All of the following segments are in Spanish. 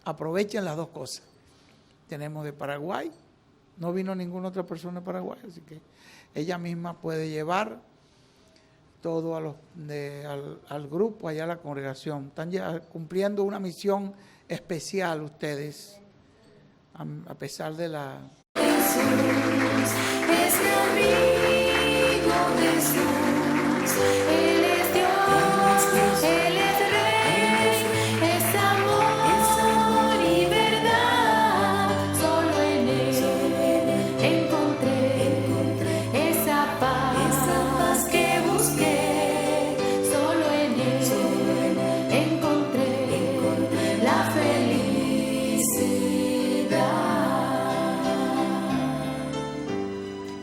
Aprovechen las dos cosas. Tenemos de Paraguay, no vino ninguna otra persona de Paraguay, así que ella misma puede llevar todo al grupo, allá a la congregación. Están ya cumpliendo una misión especial ustedes, a pesar de la... Jesús es mi amigo Jesús, Él es Dios, Él es Rey, es amor y verdad, solo en Él encontré esa paz que busqué, solo en Él encontré la felicidad.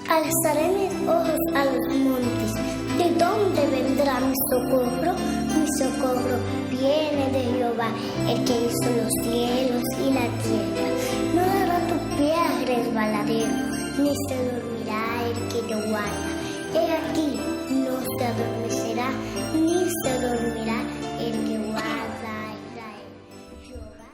Alzaré mis ojos a los montes. ¿De dónde vendrá mi socorro? Mi socorro viene de Jehová, el que hizo los cielos y la tierra. No dará tu pie a resbaladero, ni se dormirá el que te guarda. He aquí, no se adormecerá, ni se dormirá el que guarda a Israel. Jehová.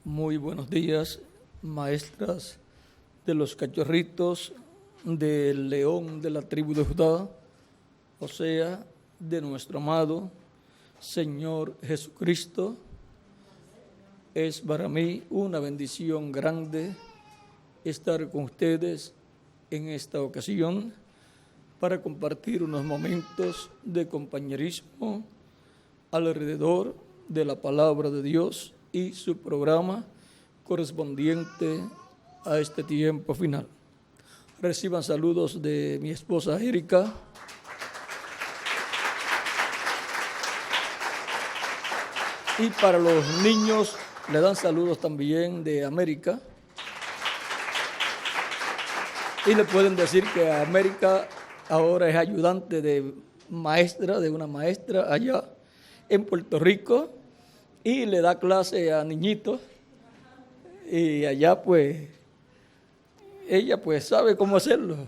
Muy buenos días, maestras de los cachorritos del león de la tribu de Judá, o sea, de nuestro amado Señor Jesucristo. Es para mí una bendición grande estar con ustedes en esta ocasión para compartir unos momentos de compañerismo alrededor de la palabra de Dios y su programa correspondiente a este tiempo final. Reciban saludos de mi esposa Erika. Y para los niños le dan saludos también de América. Y le pueden decir que América ahora es ayudante de maestra, de una maestra allá en Puerto Rico. Y le da clase a niñitos y allá pues ella pues sabe cómo hacerlo.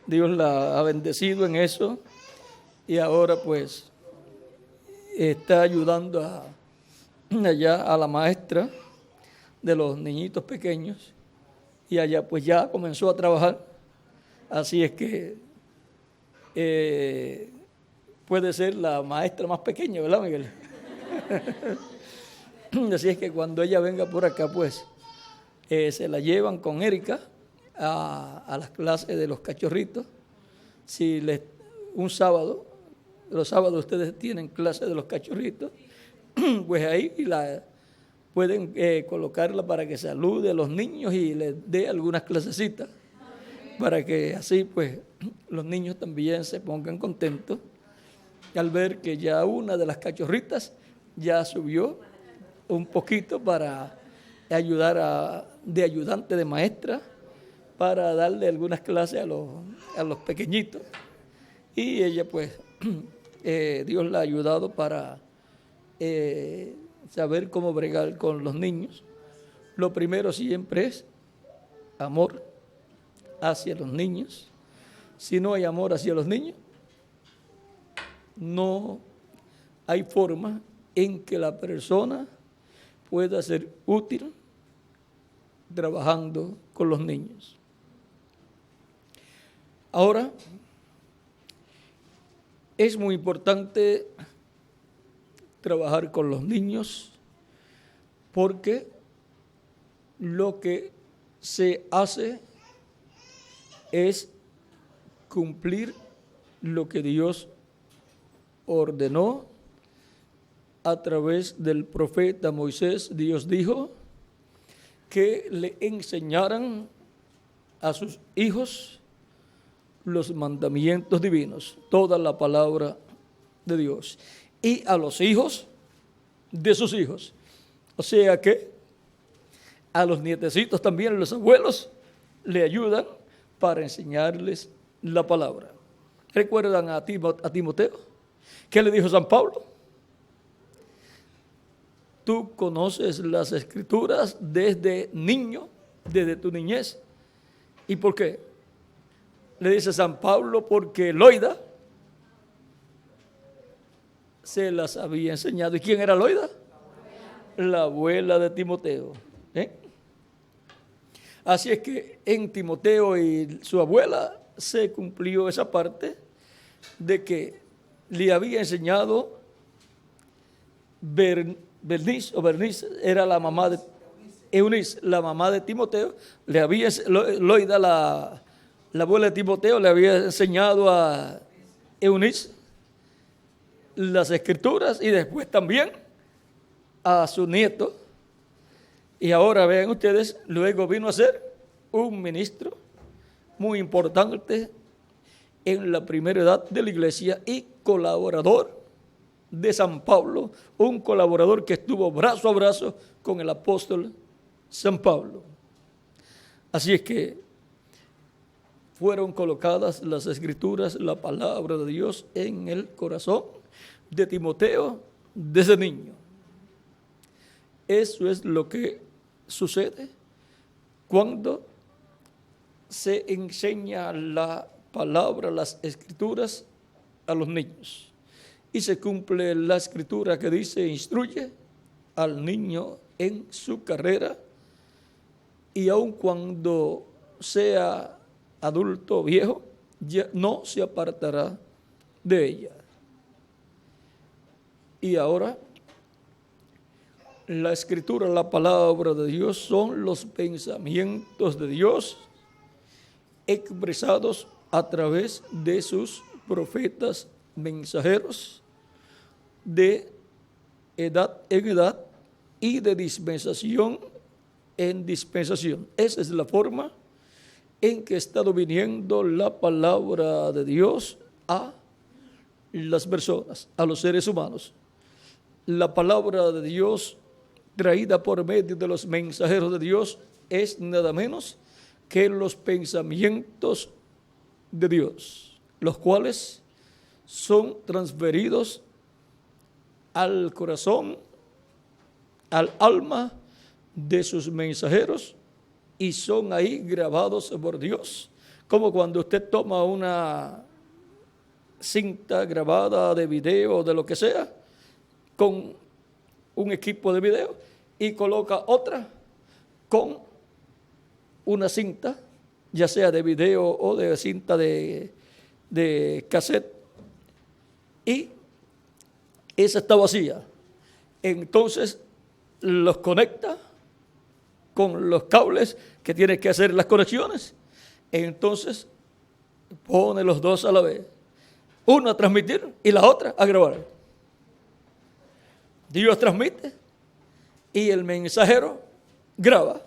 Dios la ha bendecido en eso y ahora pues está ayudando allá a la maestra de los niñitos pequeños y allá pues ya comenzó a trabajar. Así es que puede ser la maestra más pequeña, ¿verdad, Miguel? Así es que cuando ella venga por acá, pues se la llevan con Erika a las clases de los cachorritos. Si un sábado, los sábados ustedes tienen clases de los cachorritos, pues ahí la pueden colocarla para que salude a los niños y les dé algunas clasecitas, para que así pues los niños también se pongan contentos al ver que ya una de las cachorritas ya subió un poquito para ayudar de ayudante de maestra para darle algunas clases a los pequeñitos. Y ella pues, Dios la ha ayudado para saber cómo bregar con los niños. Lo primero siempre es amor hacia los niños. Si no hay amor hacia los niños, no hay forma en que la persona pueda ser útil trabajando con los niños. Ahora, es muy importante trabajar con los niños porque lo que se hace es cumplir lo que Dios ordenó a través del profeta Moisés. Dios dijo que le enseñaran a sus hijos los mandamientos divinos, toda la palabra de Dios, y a los hijos de sus hijos. O sea que a los nietecitos también, los abuelos, le ayudan para enseñarles la palabra. ¿Recuerdan a Timoteo? ¿Qué le dijo San Pablo? Tú conoces las Escrituras desde niño, desde tu niñez. ¿Y por qué? le dice San Pablo, porque Loida se las había enseñado. ¿Y quién era Loida? La abuela de Timoteo. Así es que en Timoteo y su abuela se cumplió esa parte de que le había enseñado Bernice, era la mamá de Eunice, la mamá de Timoteo. Le había, Loida, la abuela de Timoteo, le había enseñado a Eunice las escrituras y después también a su nieto. Y ahora vean ustedes, luego vino a ser un ministro muy importante en la primera edad de la iglesia y colaborador de San Pablo, un colaborador que estuvo brazo a brazo con el apóstol San Pablo. Así es que fueron colocadas las escrituras, la palabra de Dios en el corazón de Timoteo desde niño. Eso es lo que sucede cuando se enseña la palabra, las escrituras a los niños. Y se cumple la escritura que dice: instruye al niño en su carrera, y aun cuando sea adulto o viejo, ya no se apartará de ella. Y ahora, la escritura, la palabra de Dios, son los pensamientos de Dios expresados a través de sus profetas mensajeros, de edad en edad y de dispensación en dispensación. Esa es la forma en que ha estado viniendo la palabra de Dios a las personas, a los seres humanos. La palabra de Dios traída por medio de los mensajeros de Dios es nada menos que los pensamientos de Dios, los cuales son transferidos al corazón, al alma de sus mensajeros, y son ahí grabados por Dios, como cuando usted toma una cinta grabada de video o de lo que sea, con un equipo de video, y coloca otra con una cinta, ya sea de video o de cinta de cassette, y esa está vacía. Entonces los conecta con los cables que tiene que hacer las conexiones. Entonces pone los dos a la vez, una a transmitir y la otra a grabar. Dios transmite y el mensajero graba,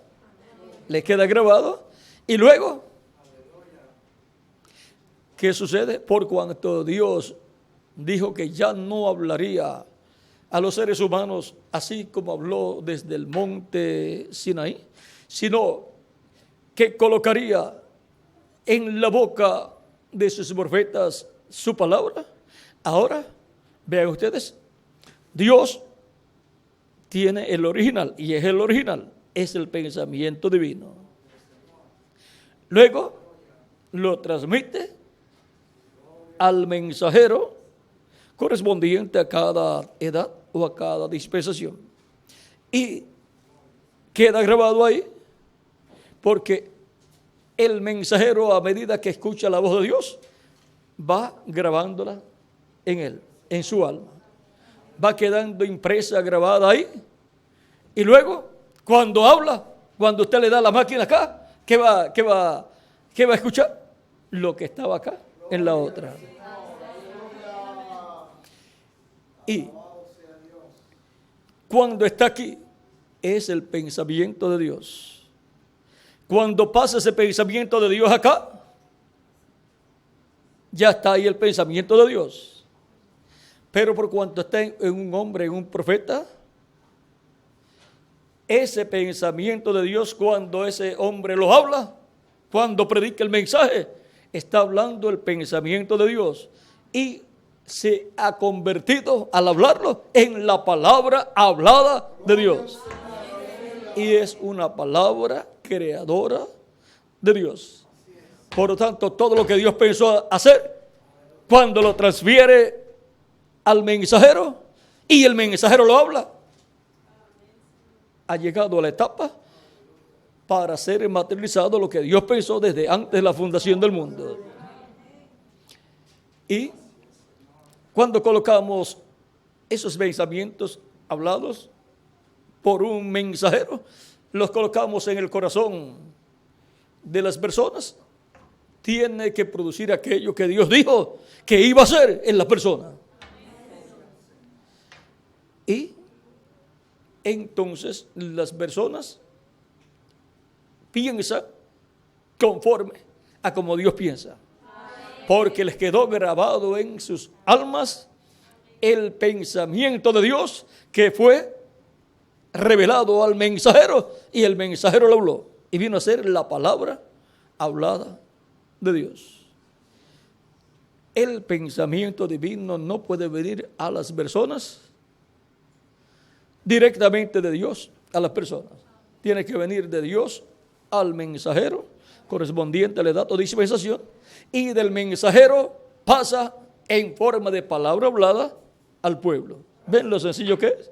le queda grabado, y luego, ¿qué sucede? Por cuanto Dios dijo que ya no hablaría a los seres humanos así como habló desde el monte Sinaí, sino que colocaría en la boca de sus profetas su palabra. Ahora, vean ustedes, Dios tiene el original, y es el original, es el pensamiento divino. Luego lo transmite al mensajero correspondiente a cada edad o a cada dispensación, y queda grabado ahí, porque el mensajero, a medida que escucha la voz de Dios, va grabándola en él, en su alma, va quedando impresa, grabada ahí. Y luego, cuando habla, cuando usted le da la máquina acá, ¿qué va a escuchar? Lo que estaba acá en la otra. Y cuando está aquí, es el pensamiento de Dios. Cuando pasa ese pensamiento de Dios acá, ya está ahí el pensamiento de Dios. Pero por cuanto está en un hombre, en un profeta, ese pensamiento de Dios, cuando ese hombre lo habla, cuando predica el mensaje, está hablando el pensamiento de Dios, y se ha convertido al hablarlo en la palabra hablada de Dios. Y es una palabra creadora de Dios. Por lo tanto, todo lo que Dios pensó hacer, cuando lo transfiere al mensajero y el mensajero lo habla, ha llegado a la etapa para ser materializado lo que Dios pensó desde antes de la fundación del mundo. Y cuando colocamos esos pensamientos hablados por un mensajero, los colocamos en el corazón de las personas, tiene que producir aquello que Dios dijo que iba a hacer en la persona. Y entonces las personas piensan conforme a como Dios piensa, porque les quedó grabado en sus almas el pensamiento de Dios que fue revelado al mensajero, y el mensajero lo habló y vino a ser la palabra hablada de Dios. El pensamiento divino no puede venir a las personas directamente de Dios a las personas. Tiene que venir de Dios al mensajero correspondiente a la edad o dispensación, y del mensajero pasa en forma de palabra hablada al pueblo. ¿Ven lo sencillo que es?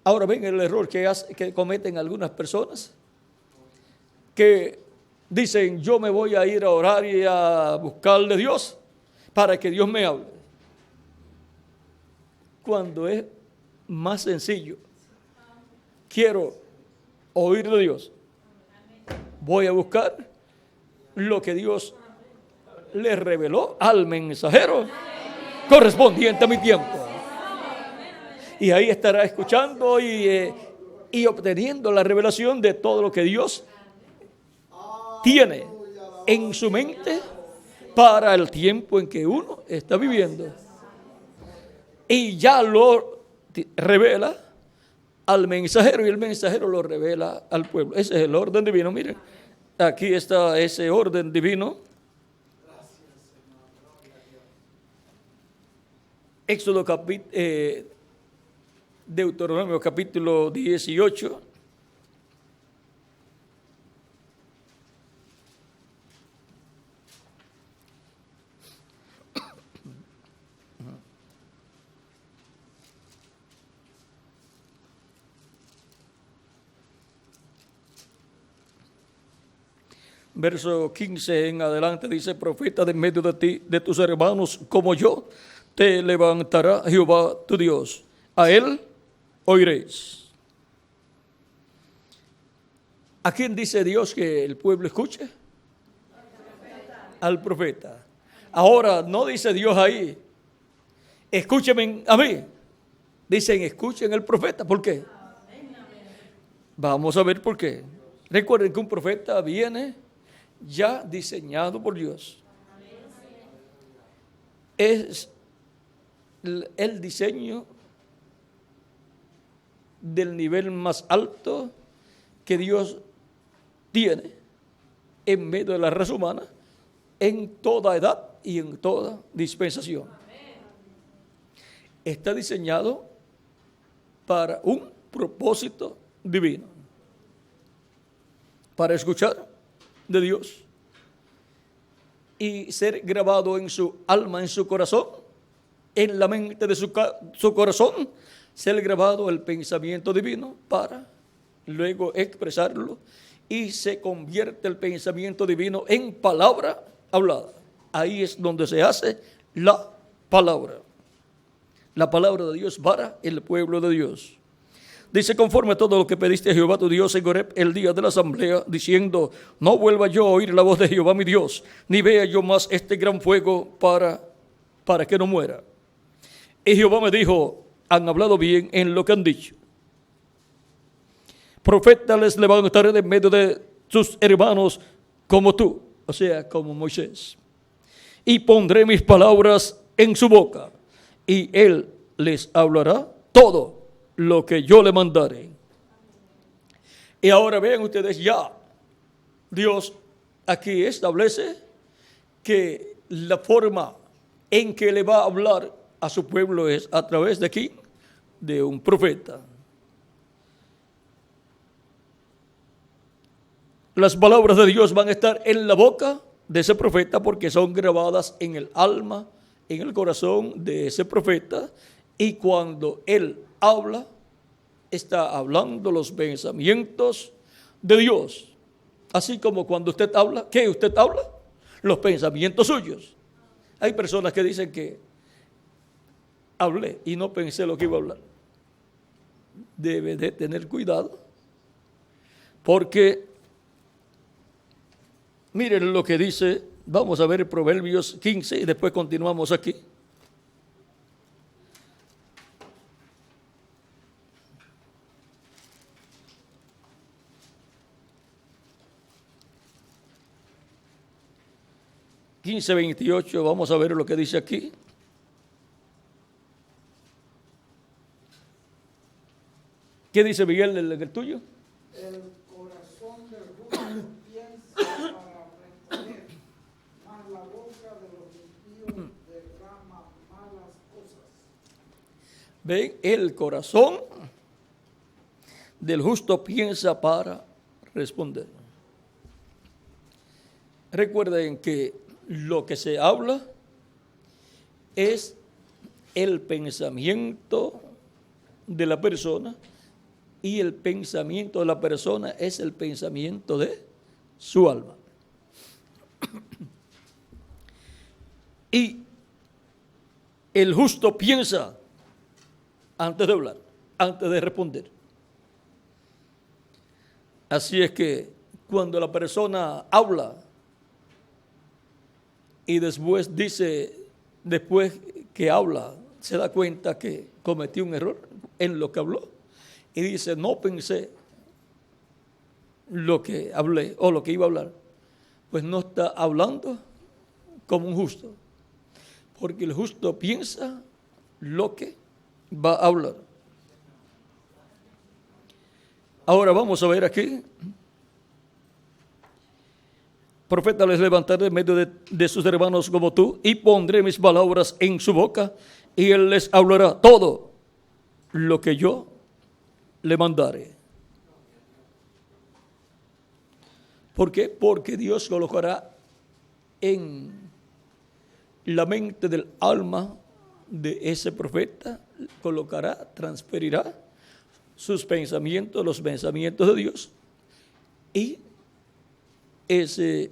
Ahora ven el error que cometen algunas personas, que dicen: yo me voy a ir a orar y a buscarle a Dios para que Dios me hable, cuando es más sencillo. Quiero oír de Dios, voy a buscar lo que Dios le reveló al mensajero correspondiente a mi tiempo, y ahí estará escuchando y obteniendo la revelación de todo lo que Dios tiene en su mente para el tiempo en que uno está viviendo, y ya lo revela al mensajero y el mensajero lo revela al pueblo. Ese es el orden divino. Miren, aquí está ese orden divino. Éxodo Deuteronomio capítulo 18. Verso 15 en adelante dice: profeta de en medio de ti, de tus hermanos como yo, te levantará Jehová tu Dios. A él oiréis. ¿A quién dice Dios que el pueblo escuche? Al profeta. Ahora no dice Dios ahí: escúchenme a mí. Dicen: escuchen al profeta. ¿Por qué? Vamos a ver por qué. Recuerden que un profeta viene ya diseñado por Dios. Es el diseño del nivel más alto que Dios tiene en medio de la raza humana, en toda edad y en toda dispensación. Está diseñado para un propósito divino, para escuchar de Dios y ser grabado en su alma, en su corazón, en la mente de su corazón, ser grabado el pensamiento divino para luego expresarlo, y se convierte el pensamiento divino en palabra hablada. Ahí es donde se hace la palabra de Dios para el pueblo de Dios. Dice: conforme a todo lo que pediste a Jehová tu Dios en Horeb el día de la asamblea, diciendo: no vuelva yo a oír la voz de Jehová mi Dios, ni vea yo más este gran fuego para que no muera. Y Jehová me dijo: han hablado bien en lo que han dicho. Profeta les levantaré de en medio de sus hermanos como tú, o sea, como Moisés. Y pondré mis palabras en su boca, y él les hablará todo lo que yo le mandare. Y ahora vean ustedes, ya Dios aquí establece que la forma en que le va a hablar a su pueblo es a través de aquí, de un profeta. Las palabras de Dios van a estar en la boca de ese profeta, porque son grabadas en el alma, en el corazón de ese profeta, y cuando él habla, está hablando los pensamientos de Dios. Así como cuando usted habla, ¿qué usted habla? Los pensamientos suyos. Hay personas que dicen que hablé y no pensé lo que iba a hablar. Debe de tener cuidado, porque miren lo que dice. Vamos a ver Proverbios 15 y después continuamos aquí. Quince 28, vamos a ver lo que dice aquí. ¿Qué dice Miguel el tuyo? El corazón del justo piensa para responder, mas la boca de los impíos derrama malas cosas. Ven, el corazón del justo piensa para responder. Recuerden que lo que se habla es el pensamiento de la persona, y el pensamiento de la persona es el pensamiento de su alma. Y el justo piensa antes de hablar, antes de responder. Así es que cuando la persona habla y después que habla, se da cuenta que cometió un error en lo que habló, y dice, no pensé lo que hablé o lo que iba a hablar, pues no está hablando como un justo, porque el justo piensa lo que va a hablar. Ahora vamos a ver aquí. Profeta les levantaré en medio de sus hermanos como tú, y pondré mis palabras en su boca, y él les hablará todo lo que yo le mandare. ¿Por qué? Porque Dios colocará en la mente del alma de ese profeta, transferirá sus pensamientos, los pensamientos de Dios, y ese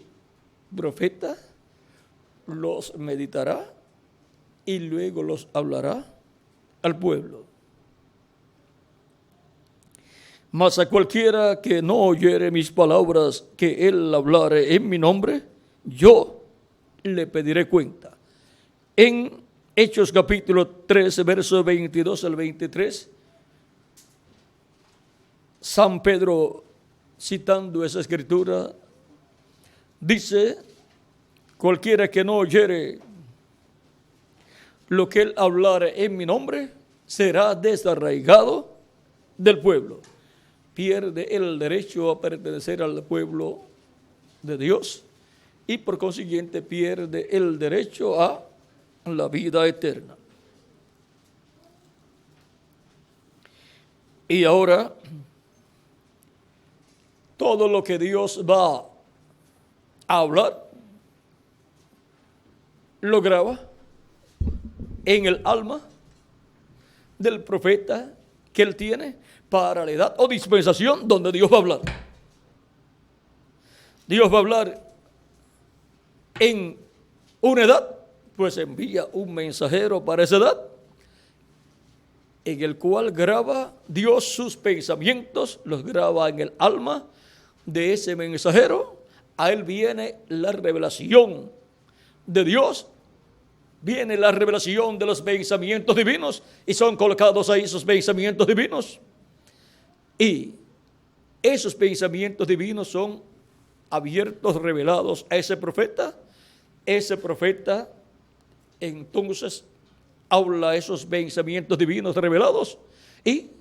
profeta los meditará y luego los hablará al pueblo. Mas a cualquiera que no oyere mis palabras, que él hablare en mi nombre, yo le pediré cuenta. En Hechos capítulo 13, versos 22 al 23, San Pedro, citando esa escritura, dice, cualquiera que no oyere lo que él hablare en mi nombre, será desarraigado del pueblo. Pierde el derecho a pertenecer al pueblo de Dios y por consiguiente pierde el derecho a la vida eterna. Y ahora, todo lo que Dios va a hablar, lo graba en el alma del profeta que él tiene para la edad o dispensación donde Dios va a hablar. Dios va a hablar en una edad, pues envía un mensajero para esa edad, en el cual graba Dios sus pensamientos, los graba en el alma de ese mensajero. A él viene la revelación de Dios, viene la revelación de los pensamientos divinos, y son colocados ahí esos pensamientos divinos. Y esos pensamientos divinos son abiertos, revelados a ese profeta. Ese profeta entonces habla esos pensamientos divinos revelados y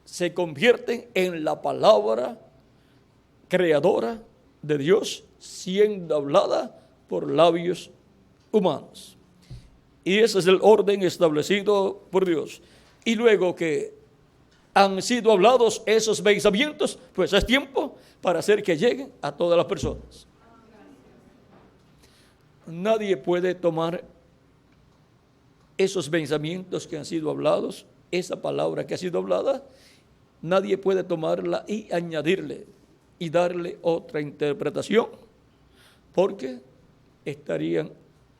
se convierten en la palabra creadora de Dios, siendo hablada por labios humanos. Y ese es el orden establecido por Dios. Y luego que han sido hablados esos pensamientos, pues es tiempo para hacer que lleguen a todas las personas. nadie puede tomar esos pensamientos que han sido hablados, esa palabra que ha sido hablada, nadie puede tomarla y añadirle y darle otra interpretación, porque estarían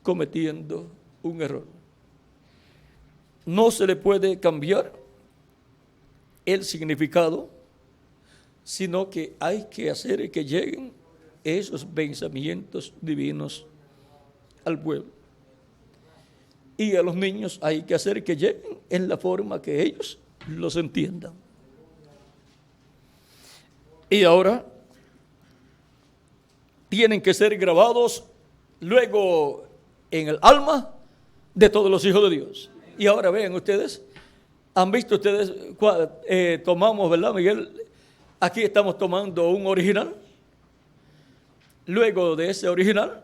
cometiendo un error. No se le puede cambiar el significado, sino que hay que hacer que lleguen esos pensamientos divinos al pueblo. Y a los niños hay que hacer que lleguen en la forma que ellos los entiendan. Y ahora tienen que ser grabados luego en el alma de todos los hijos de Dios. Y ahora vean ustedes, han visto ustedes, tomamos, ¿verdad, Miguel? Aquí estamos tomando un original. Luego de ese original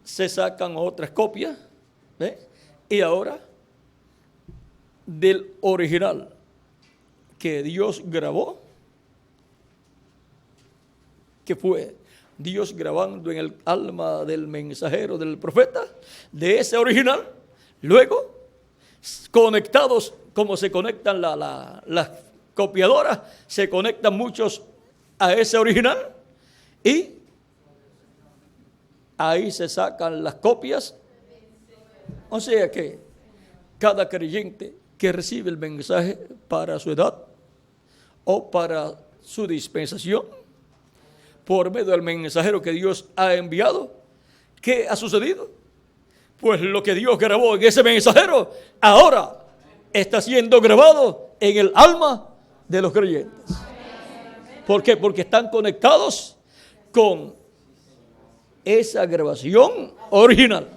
se sacan otras copias, ¿ve? Y ahora del original que Dios grabó, que fue Dios grabando en el alma del mensajero, del profeta, de ese original, luego conectados, como se conectan las copiadoras, se conectan muchos a ese original y ahí se sacan las copias. O sea que cada creyente que recibe el mensaje para su edad o para su dispensación, por medio del mensajero que Dios ha enviado, ¿qué ha sucedido? Pues lo que Dios grabó en ese mensajero, ahora está siendo grabado en el alma de los creyentes. ¿Por qué? Porque están conectados con esa grabación original.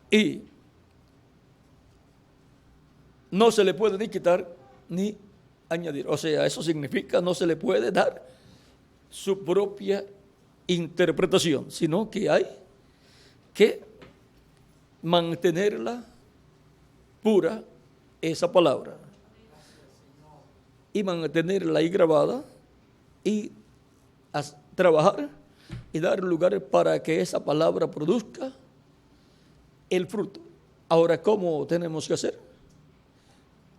Y no se le puede ni quitar ni añadir. O sea, eso significa no se le puede dar su propia interpretación, sino que hay que mantenerla pura, esa palabra, y mantenerla ahí grabada y trabajar y dar lugar para que esa palabra produzca el fruto. Ahora, ¿cómo tenemos que hacer?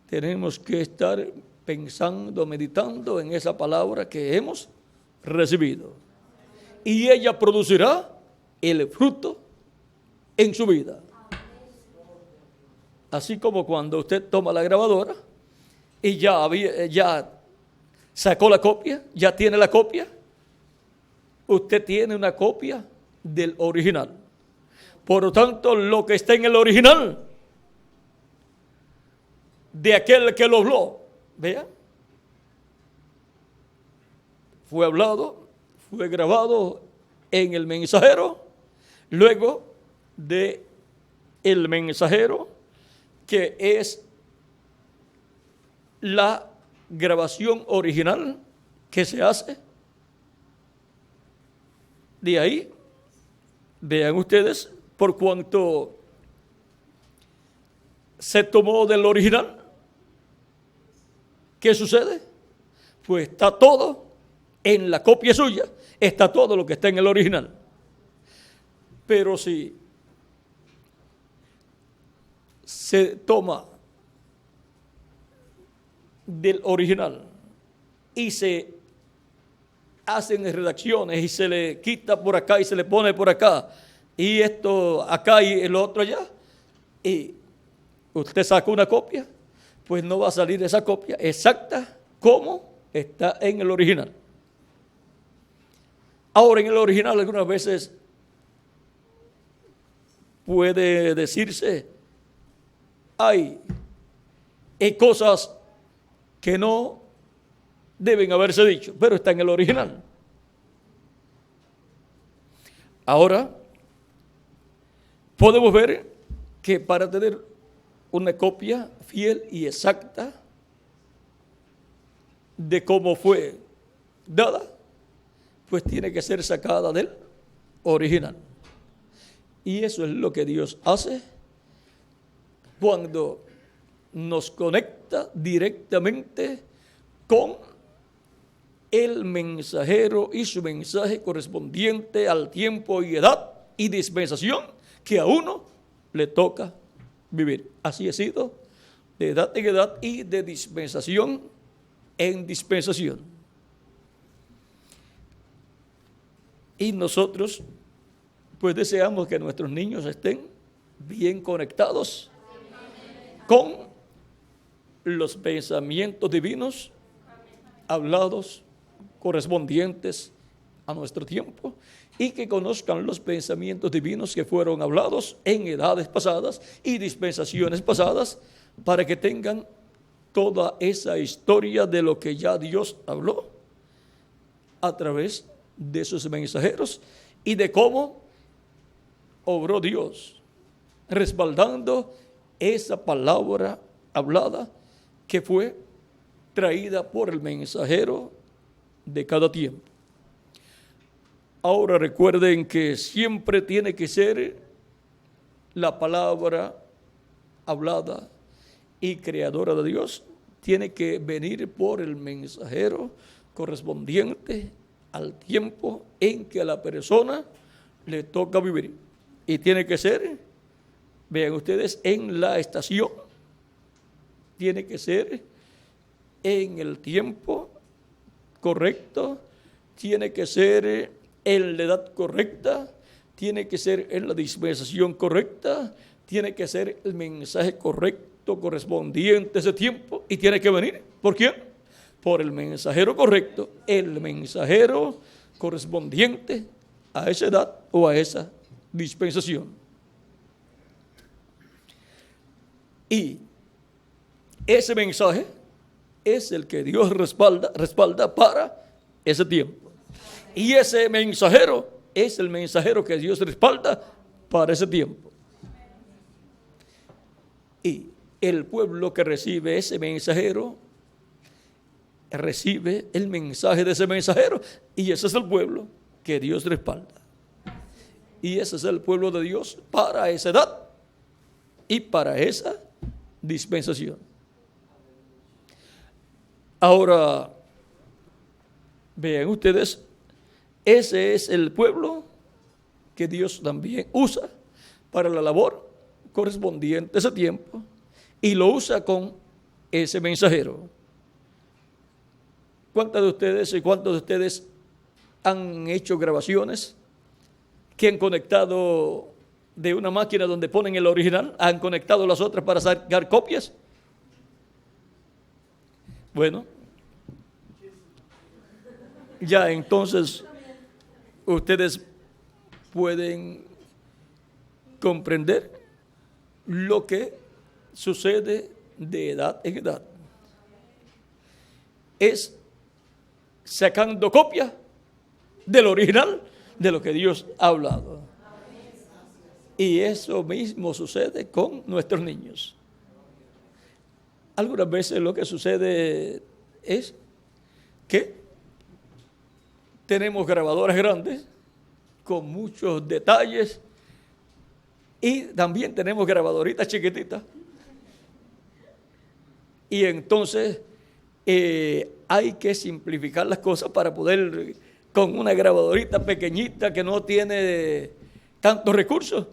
Tenemos que estar pensando, meditando en esa palabra que hemos recibido. Y ella producirá el fruto en su vida. Así como cuando usted toma la grabadora y ya sacó la copia, ya tiene la copia, usted tiene una copia del original. Por lo tanto, lo que está en el original de aquel que lo habló, vean, fue hablado, fue grabado en el mensajero, luego de el mensajero, que es la grabación original que se hace. De ahí, vean ustedes, por cuanto se tomó del original, ¿qué sucede? Pues está todo en la copia suya, está todo lo que está en el original. Pero si se toma del original y se hacen redacciones y se le quita por acá y se le pone por acá, y esto acá y el otro allá, y usted saca una copia, pues no va a salir esa copia exacta como está en el original. Ahora, en el original algunas veces puede decirse, hay cosas que no deben haberse dicho, pero está en el original. Ahora, podemos ver que para tener una copia fiel y exacta de cómo fue dada, pues tiene que ser sacada del original. Y eso es lo que Dios hace cuando nos conecta directamente con el mensajero y su mensaje correspondiente al tiempo y edad y dispensación que a uno le toca vivir. Así ha sido de edad en edad y de dispensación en dispensación. Y nosotros pues deseamos que nuestros niños estén bien conectados con los pensamientos divinos hablados correspondientes a nuestro tiempo y que conozcan los pensamientos divinos que fueron hablados en edades pasadas y dispensaciones pasadas, para que tengan toda esa historia de lo que ya Dios habló a través de sus mensajeros y de cómo obró Dios respaldando esa palabra hablada que fue traída por el mensajero de cada tiempo. Ahora recuerden que siempre tiene que ser la palabra hablada y creadora de Dios, tiene que venir por el mensajero correspondiente al tiempo en que a la persona le toca vivir. Y tiene que ser, vean ustedes, en la estación, tiene que ser en el tiempo correcto, tiene que ser en la edad correcta, tiene que ser en la dispensación correcta, tiene que ser el mensaje correcto correspondiente a ese tiempo y tiene que venir. ¿Por quién? Por el mensajero correcto, el mensajero correspondiente a esa edad o a esa dispensación. Y ese mensaje es el que Dios respalda para ese tiempo. Y ese mensajero es el mensajero que Dios respalda para ese tiempo. Y el pueblo que recibe ese mensajero recibe el mensaje de ese mensajero, y ese es el pueblo que Dios respalda. Y ese es el pueblo de Dios para esa edad y para esa dispensación. Ahora, vean ustedes, ese es el pueblo que Dios también usa para la labor correspondiente a ese tiempo, y lo usa con ese mensajero. ¿Cuántos de ustedes han hecho grabaciones que han conectado de una máquina donde ponen el original, han conectado las otras para sacar copias? Bueno, ya entonces ustedes pueden comprender lo que sucede de edad en edad. Es sacando copia del original de lo que Dios ha hablado. Y eso mismo sucede con nuestros niños. Algunas veces lo que sucede es que tenemos grabadoras grandes con muchos detalles y también tenemos grabadoritas chiquititas. Y entonces hay que simplificar las cosas para poder, con una grabadorita pequeñita que no tiene tantos recursos,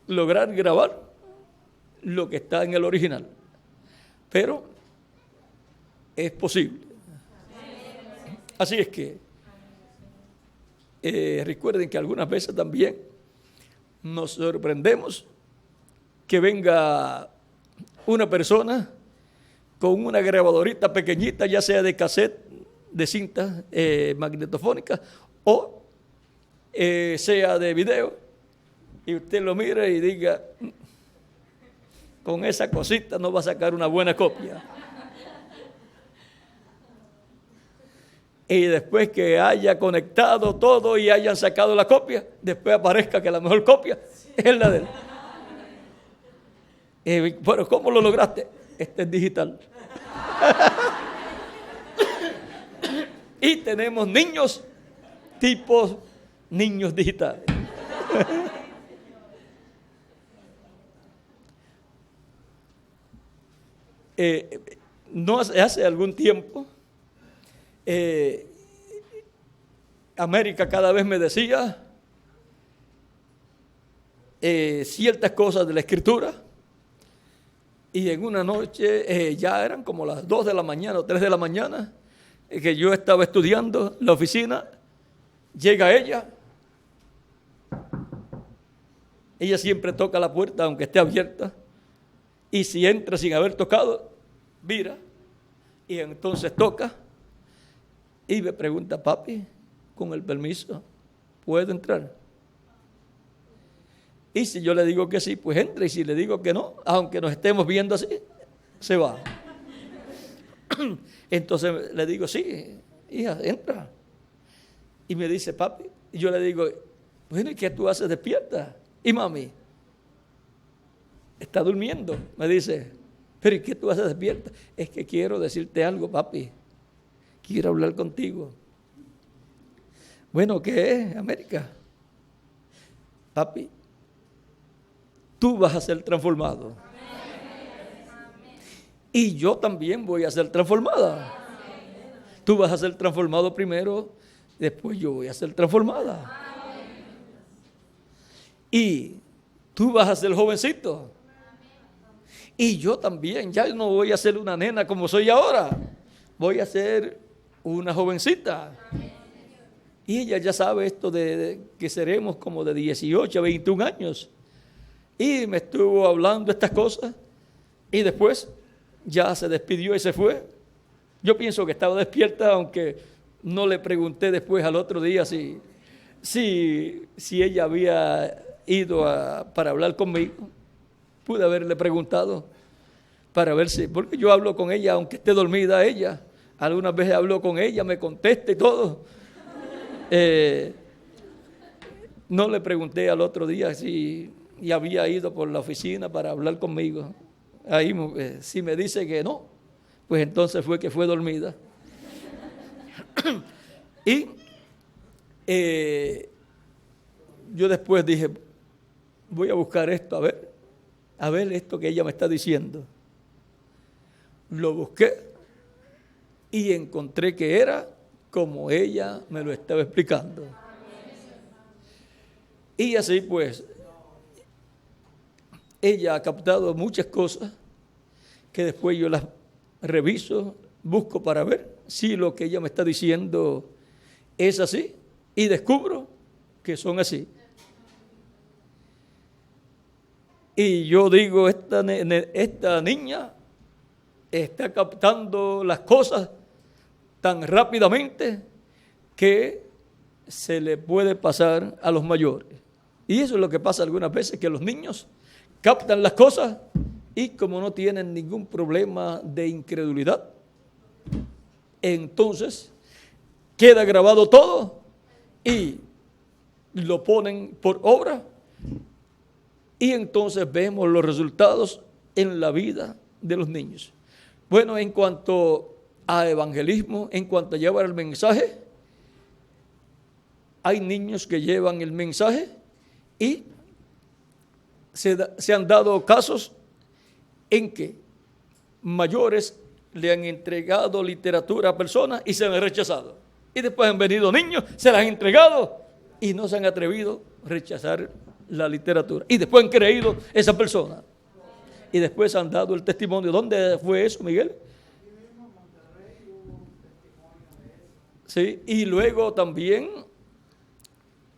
lograr grabar lo que está en el original. Pero es posible. Así es que recuerden que algunas veces también nos sorprendemos que venga una persona con una grabadorita pequeñita, ya sea de cassette, de cinta magnetofónica o sea de video, y usted lo mira y diga, con esa cosita no va a sacar una buena copia. Y después que haya conectado todo y hayan sacado la copia, después aparezca que la mejor copia es la de él. Bueno, ¿cómo lo lograste? Este es digital. Y tenemos niños tipos niños digitales. No hace algún tiempo América cada vez me decía ciertas cosas de la Escritura, y en una noche ya eran como las 2 de la mañana o 3 de la mañana, que yo estaba estudiando en la oficina. Llega ella siempre toca la puerta aunque esté abierta, y si entra sin haber tocado, mira, y entonces toca y me pregunta: papi, con el permiso, ¿puedo entrar? Y si yo le digo que sí, pues entra, y si le digo que no, aunque nos estemos viendo así, se va. Entonces le digo: sí, hija, entra. Y me dice: papi. Y yo le digo: bueno, ¿y qué tú haces despierta? Y mami está durmiendo. Me dice: pero ¿y qué tú haces despierta? Es que quiero decirte algo, papi. Quiero hablar contigo. Bueno, ¿qué es, América? Papi, tú vas a ser transformado. Y yo también voy a ser transformada. Tú vas a ser transformado primero, después yo voy a ser transformada. Y tú vas a ser jovencito. Y yo también, ya no voy a ser una nena como soy ahora. Voy a ser una jovencita. Y ella ya sabe esto de que seremos como de 18 a 21 años. Y me estuvo hablando estas cosas. Y después ya se despidió y se fue. Yo pienso que estaba despierta, aunque no le pregunté después al otro día si ella había ido para hablar conmigo. Pude haberle preguntado para ver si, porque yo hablo con ella aunque esté dormida ella. Algunas veces hablo con ella, me contesta y todo. No le pregunté al otro día si había ido por la oficina para hablar conmigo. Ahí, si me dice que no, pues entonces fue que fue dormida. Y yo después dije: voy a buscar esto, a ver esto que ella me está diciendo. Lo busqué y encontré que era como ella me lo estaba explicando. Y así pues, ella ha captado muchas cosas que después yo las reviso, busco para ver si lo que ella me está diciendo es así, y descubro que son así. Y yo digo: esta niña está captando las cosas tan rápidamente que se le puede pasar a los mayores. Y eso es lo que pasa algunas veces, que los niños captan las cosas y como no tienen ningún problema de incredulidad, entonces queda grabado todo y lo ponen por obra, y entonces vemos los resultados en la vida de los niños. Bueno, en cuanto a evangelismo, en cuanto a llevar el mensaje, hay niños que llevan el mensaje y se han dado casos en que mayores le han entregado literatura a personas y se han rechazado. Y después han venido niños, se las han entregado y no se han atrevido a rechazar la literatura. Y después han creído esa persona. Y después han dado el testimonio. ¿Dónde fue eso, Miguel? Sí, y luego también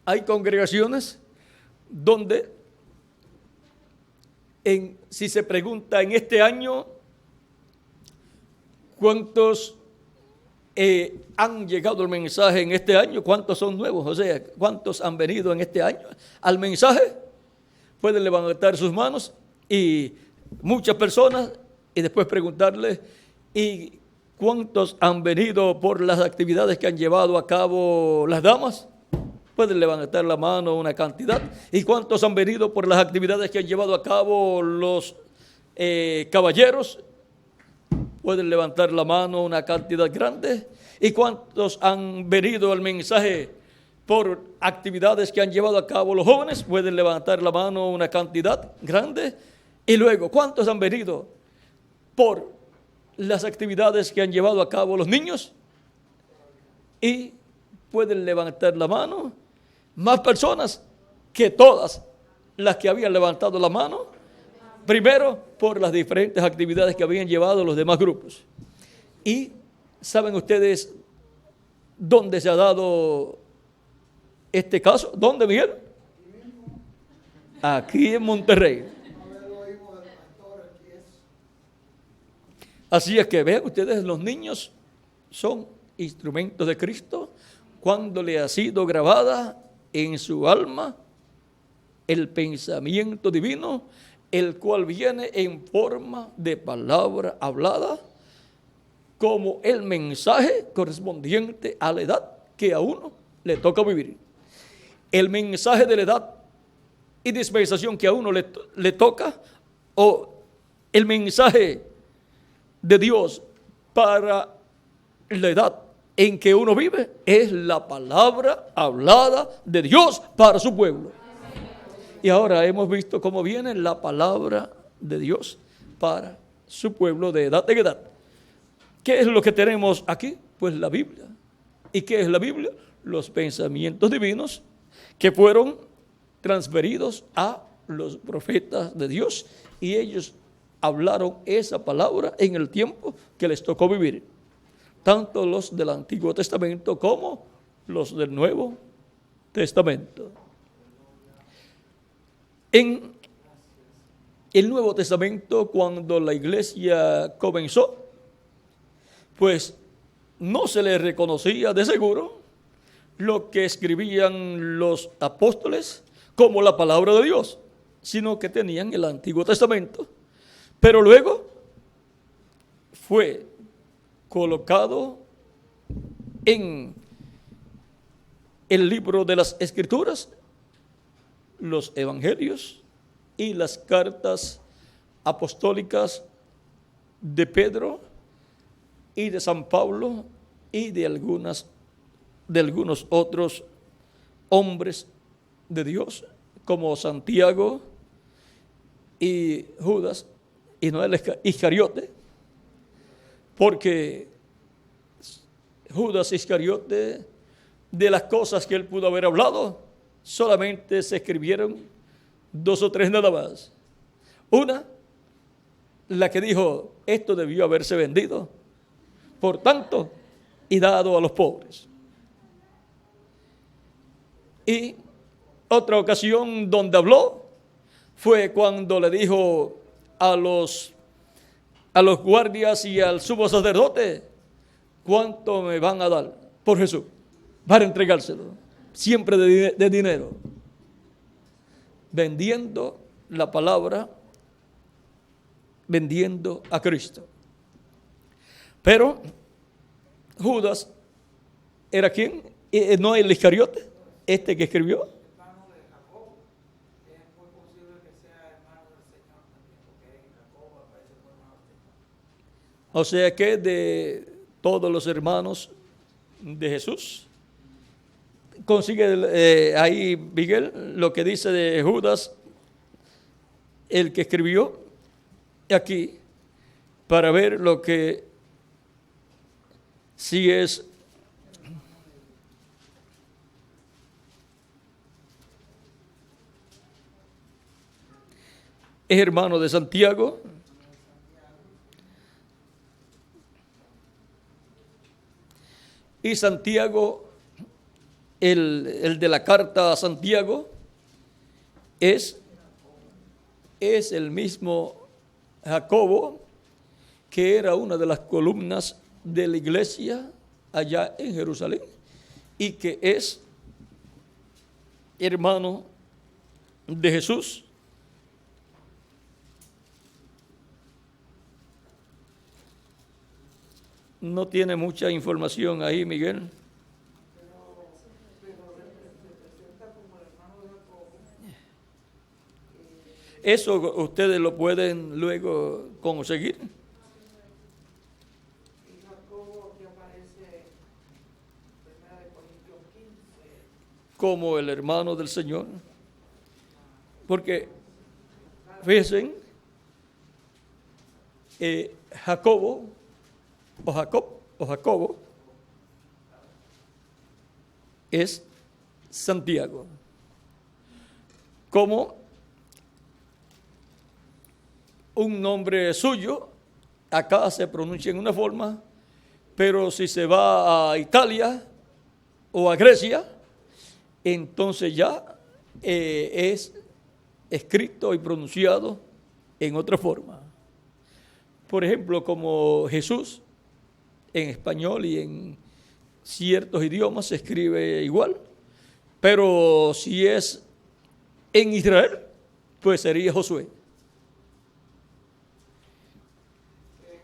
hay congregaciones donde si se pregunta en este año cuántos han llegado al mensaje en este año, cuántos son nuevos, o sea, cuántos han venido en este año al mensaje, pueden levantar sus manos y muchas personas, y después preguntarle: ¿y cuántos han venido por las actividades que han llevado a cabo las damas? Pueden levantar la mano una cantidad. ¿Y cuántos han venido por las actividades que han llevado a cabo los caballeros? Pueden levantar la mano una cantidad grande. ¿Y cuántos han venido al mensaje por actividades que han llevado a cabo los jóvenes? Pueden levantar la mano una cantidad grande. Y luego, ¿cuántos han venido por las actividades que han llevado a cabo los niños? y pueden levantar la mano más personas que todas las que habían levantado la mano, primero por las diferentes actividades que habían llevado los demás grupos. Y ¿saben ustedes dónde se ha dado este caso? ¿Dónde, Miguel? Aquí en Monterrey. Así es que vean ustedes, los niños son instrumentos de Cristo cuando le ha sido grabada en su alma el pensamiento divino, el cual viene en forma de palabra hablada, como el mensaje correspondiente a la edad que a uno le toca vivir. El mensaje de la edad y dispensación que a uno le toca, o el mensaje de Dios para la edad en que uno vive, es la palabra hablada de Dios para su pueblo. Y ahora hemos visto cómo viene la palabra de Dios para su pueblo de edad en edad. ¿Qué es lo que tenemos aquí? Pues la Biblia. ¿Y qué es la Biblia? Los pensamientos divinos que fueron transferidos a los profetas de Dios, y ellos hablaron esa palabra en el tiempo que les tocó vivir, tanto los del Antiguo Testamento como los del Nuevo Testamento. En el Nuevo Testamento, cuando la iglesia comenzó, pues no se le reconocía de seguro lo que escribían los apóstoles como la palabra de Dios, sino que tenían el Antiguo Testamento. Pero luego fue colocado en el libro de las Escrituras los evangelios y las cartas apostólicas de Pedro y de San Pablo y de algunos otros hombres de Dios, como Santiago y Judas, y no el Iscariote, porque Judas Iscariote, de las cosas que él pudo haber hablado, solamente se escribieron 2 o 3 nada más. Una, la que dijo, esto debió haberse vendido, por tanto, y dado a los pobres. Y otra ocasión donde habló fue cuando le dijo a los guardias y al sumo sacerdote, ¿cuánto me van a dar por Jesús para entregárselo? Siempre de dinero, vendiendo la palabra, vendiendo a Cristo. Pero Judas era ¿quién? No el Iscariote, este que escribió. O sea que de todos los hermanos de Jesús, consigue ahí Miguel lo que dice de Judas, el que escribió aquí, para ver lo que sí es hermano de Santiago. Y Santiago, el de la carta a Santiago, es el mismo Jacobo, que era una de las columnas de la iglesia allá en Jerusalén, y que es hermano de Jesús. No tiene mucha información ahí, Miguel. Eso ustedes lo pueden luego conseguir. Como el hermano del Señor. Porque, fíjense, Jacobo, es Santiago. Como un nombre suyo, acá se pronuncia en una forma, pero si se va a Italia o a Grecia, entonces ya es escrito y pronunciado en otra forma. Por ejemplo, como Jesús en español y en ciertos idiomas se escribe igual, pero si es en Israel, pues sería Josué.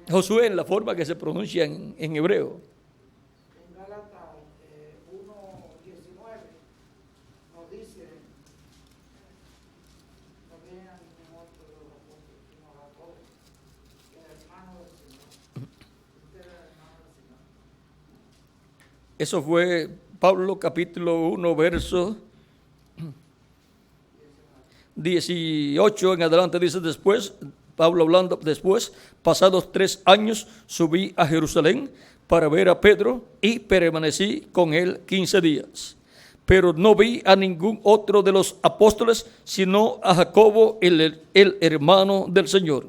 Josué en la forma que se pronuncia en hebreo. En Gálatas 1:19 nos dice, no viene a ningún otro de los apóstoles, sino a Jacobo, el hermano del Señor. Usted era el hermano del Señor. Eso fue Pablo capítulo 1, verso 18 en adelante, dice después, Pablo hablando después, pasados 3 años subí a Jerusalén para ver a Pedro y permanecí con él 15 días. Pero no vi a ningún otro de los apóstoles, sino a Jacobo, el hermano del Señor.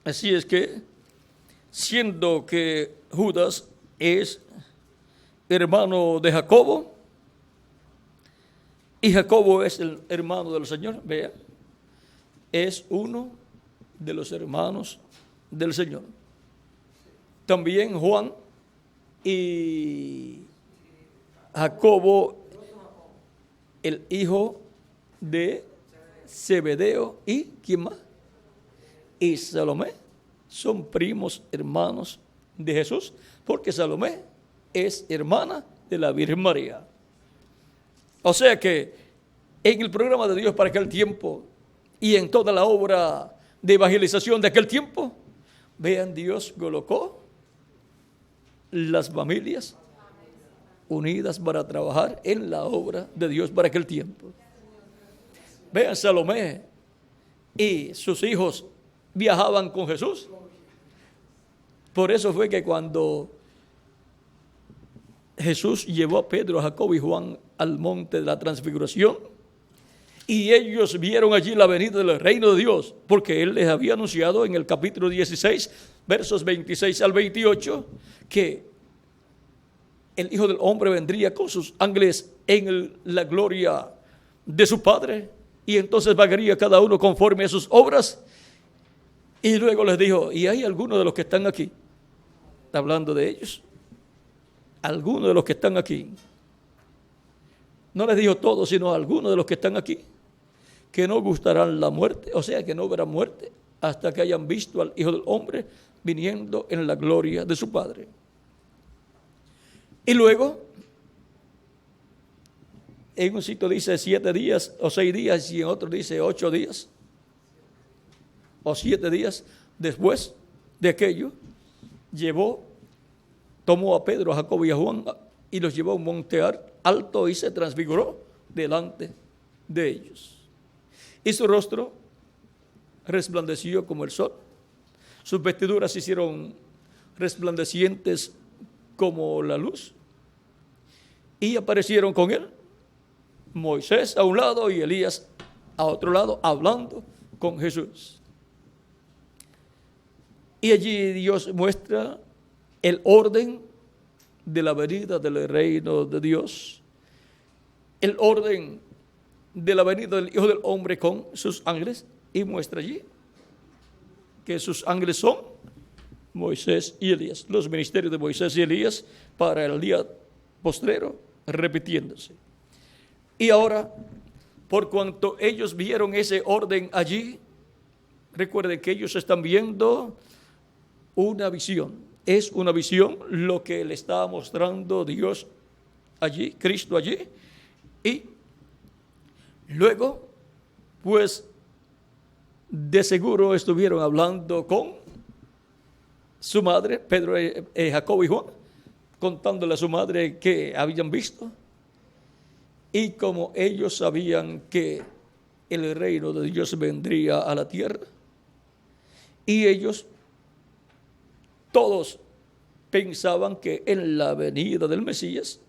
Así es que, siendo que Judas es hermano de Jacobo, y Jacobo es el hermano del Señor, vea, es uno de los hermanos del Señor. También Juan y Jacobo, el hijo de Zebedeo, y ¿quién más? Y Salomé, son primos hermanos de Jesús, porque Salomé es hermana de la Virgen María. O sea que en el programa de Dios para aquel tiempo y en toda la obra de evangelización de aquel tiempo, vean, Dios colocó las familias unidas para trabajar en la obra de Dios para aquel tiempo. Vean, Salomé y sus hijos viajaban con Jesús. Por eso fue que cuando Jesús llevó a Pedro, a Jacobo y Juan al monte de la transfiguración, y ellos vieron allí la venida del reino de Dios, porque Él les había anunciado en el capítulo 16, versos 26 al 28, que el Hijo del Hombre vendría con sus ángeles en la gloria de su Padre, y entonces pagaría cada uno conforme a sus obras. Y luego les dijo, ¿y hay algunos de los que están aquí? Está hablando de ellos. Algunos de los que están aquí. No les dijo todos, sino algunos de los que están aquí, que no gustarán la muerte, o sea, que no verán muerte hasta que hayan visto al Hijo del Hombre viniendo en la gloria de su Padre. Y luego, en un sitio dice 7 días o 6 días y en otro dice 8 días o 7 días después de aquello, tomó a Pedro, a Jacobo y a Juan y los llevó a un monte alto y se transfiguró delante de ellos. Y su rostro resplandeció como el sol, sus vestiduras se hicieron resplandecientes como la luz, y aparecieron con él Moisés a un lado y Elías a otro lado, hablando con Jesús. Y allí Dios muestra el orden de la venida del reino de Dios, el orden de la venida del Hijo del Hombre con sus ángeles, y muestra allí que sus ángeles son Moisés y Elías, los ministerios de Moisés y Elías para el día postrero, repitiéndose. Y ahora, por cuanto ellos vieron ese orden allí, recuerden que ellos están viendo una visión. Es una visión lo que le está mostrando Dios allí, Cristo allí. Y luego, pues, de seguro estuvieron hablando con su madre, Pedro, Jacobo y Juan, contándole a su madre que habían visto. Y como ellos sabían que el reino de Dios vendría a la tierra. Y ellos todos pensaban que en la venida del Mesías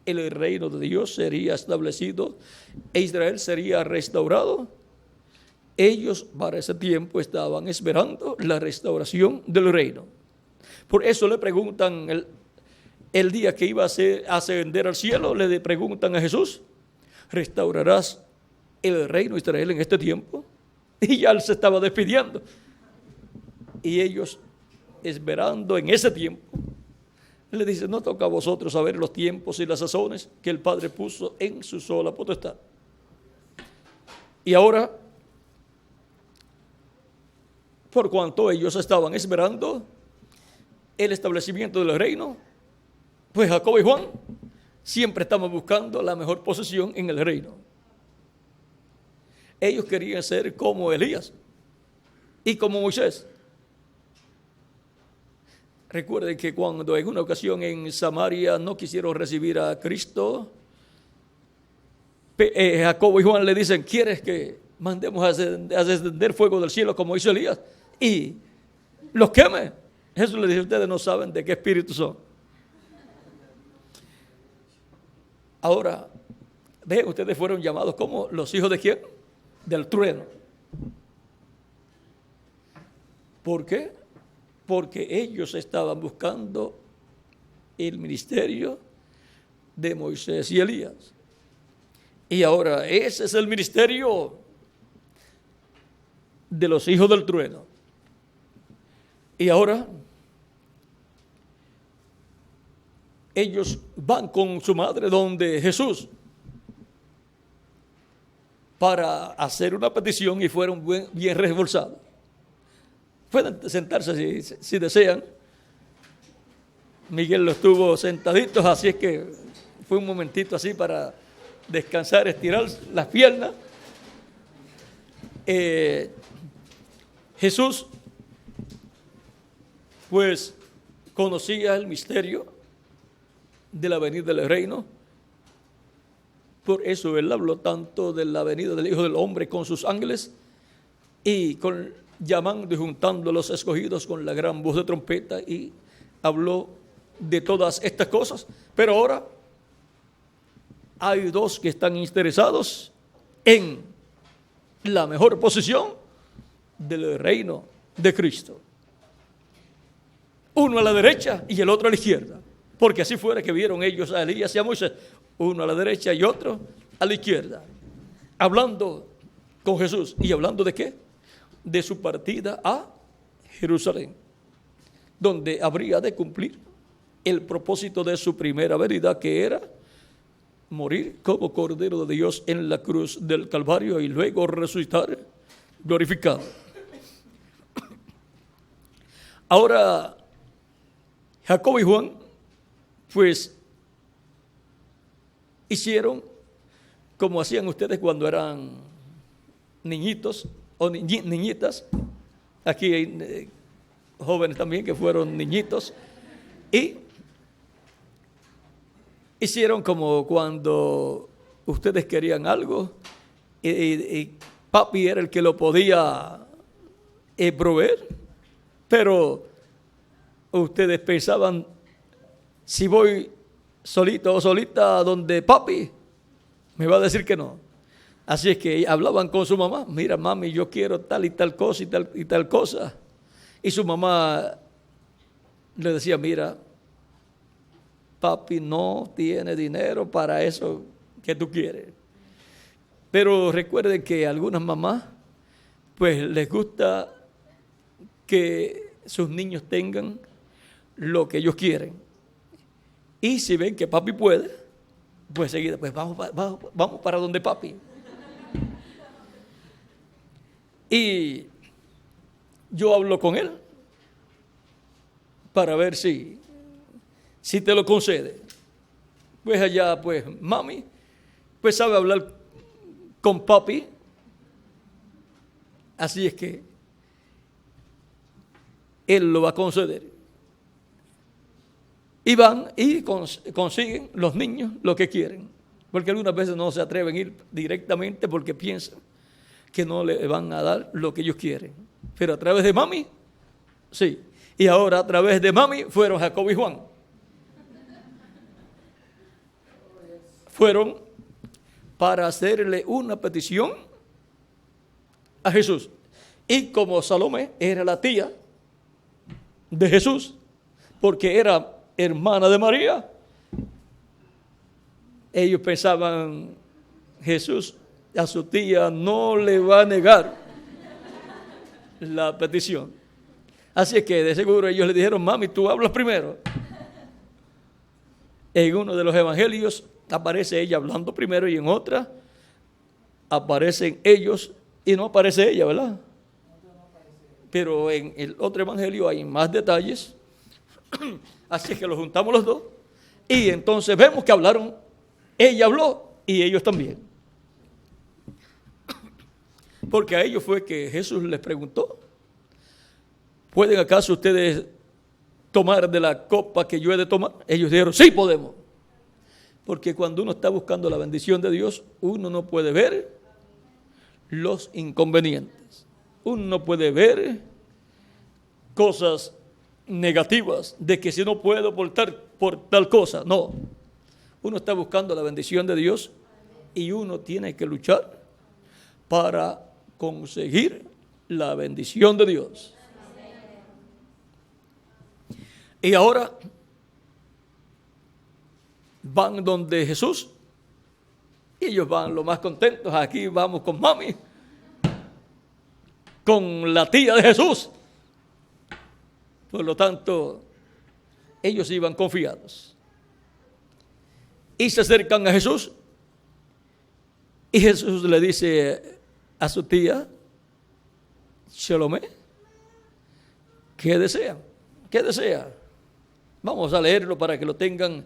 el reino de Dios sería establecido e Israel sería restaurado. Ellos para ese tiempo estaban esperando la restauración del reino. Por eso le preguntan el día que iba a ascender al cielo, le preguntan a Jesús: ¿restaurarás el reino de Israel en este tiempo? Y ya él se estaba despidiendo. Y ellos, esperando en ese tiempo, le dicen: no toca a vosotros saber los tiempos y las sazones que el Padre puso en su sola potestad. Y ahora, por cuanto ellos estaban esperando el establecimiento del reino, pues Jacobo y Juan siempre estaban buscando la mejor posición en el reino. Ellos querían ser como Elías y como Moisés. Recuerden que cuando en una ocasión en Samaria no quisieron recibir a Cristo, Jacobo y Juan le dicen: ¿quieres que mandemos a descender fuego del cielo como hizo Elías y los queme? Jesús le dice: ustedes no saben de qué espíritu son. Ahora, vean, ustedes fueron llamados como los hijos de ¿quién? Del trueno. ¿Por qué? Porque ellos estaban buscando el ministerio de Moisés y Elías. Y ahora ese es el ministerio de los hijos del trueno. Y ahora ellos van con su madre donde Jesús para hacer una petición y fueron bien reembolsados. Pueden sentarse si desean. Miguel lo estuvo sentaditos, así es que fue un momentito así para descansar, estirar las piernas. Jesús pues conocía el misterio de la venida del reino. Por eso él habló tanto de la venida del Hijo del Hombre con sus ángeles y llamando y juntando a los escogidos con la gran voz de trompeta, y habló de todas estas cosas. Pero ahora hay dos que están interesados en la mejor posición del reino de Cristo. Uno a la derecha y el otro a la izquierda. Porque así fuera que vieron ellos a Elías y a Moisés, uno a la derecha y otro a la izquierda, hablando con Jesús. ¿Y hablando de qué? De su partida a Jerusalén, donde habría de cumplir el propósito de su primera venida, que era morir como Cordero de Dios en la cruz del Calvario y luego resucitar glorificado. Ahora, Jacobo y Juan pues hicieron como hacían ustedes cuando eran niñitos o niñitas. Aquí hay jóvenes también que fueron niñitos, y hicieron como cuando ustedes querían algo y papi era el que lo podía proveer, pero ustedes pensaban: si voy solito o solita donde papi, me va a decir que no. Así es que hablaban con su mamá: mira, mami, yo quiero tal y tal cosa y tal cosa. Y su mamá le decía: mira, papi no tiene dinero para eso que tú quieres. Pero recuerden que a algunas mamás pues les gusta que sus niños tengan lo que ellos quieren. Y si ven que papi puede, pues seguida, pues vamos para donde papi. Y yo hablo con él para ver si te lo concede. Pues allá, pues mami, pues sabe hablar con papi. Así es que él lo va a conceder. Y van y consiguen los niños lo que quieren. Porque algunas veces no se atreven a ir directamente porque piensan que no le van a dar lo que ellos quieren. Pero a través de mami, sí. Y ahora a través de mami fueron Jacobo y Juan. Fueron para hacerle una petición a Jesús. Y como Salomé era la tía de Jesús, porque era hermana de María, ellos pensaban, Jesús a su tía no le va a negar la petición. Así que de seguro ellos le dijeron, mami, tú hablas primero. En uno de los evangelios aparece ella hablando primero y en otra aparecen ellos y no aparece ella, ¿verdad? Pero en el otro evangelio hay más detalles. Así que lo juntamos los dos y entonces vemos que hablaron. Ella habló y ellos también. Porque a ellos fue que Jesús les preguntó, ¿pueden acaso ustedes tomar de la copa que yo he de tomar? Ellos dijeron, sí podemos. Porque cuando uno está buscando la bendición de Dios, uno no puede ver los inconvenientes. Uno no puede ver cosas negativas de que si no puedo por tal cosa. No. Uno está buscando la bendición de Dios y uno tiene que luchar para conseguir la bendición de Dios. Y ahora van donde Jesús y ellos van lo más contentos. Aquí vamos con mami, con la tía de Jesús. Por lo tanto, ellos iban confiados. Y se acercan a Jesús y Jesús le dice a su tía, Salomé, ¿qué desea? ¿Qué desea? Vamos a leerlo para que lo tengan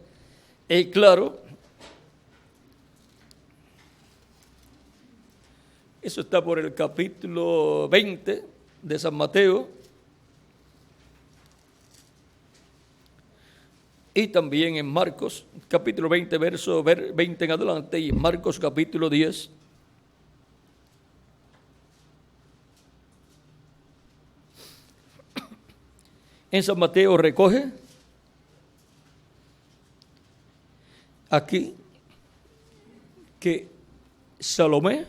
claro. Eso está por el capítulo 20 de San Mateo. Y también en Marcos, capítulo 20, verso 20 en adelante, y en Marcos, capítulo 10. En San Mateo recoge aquí que Salomé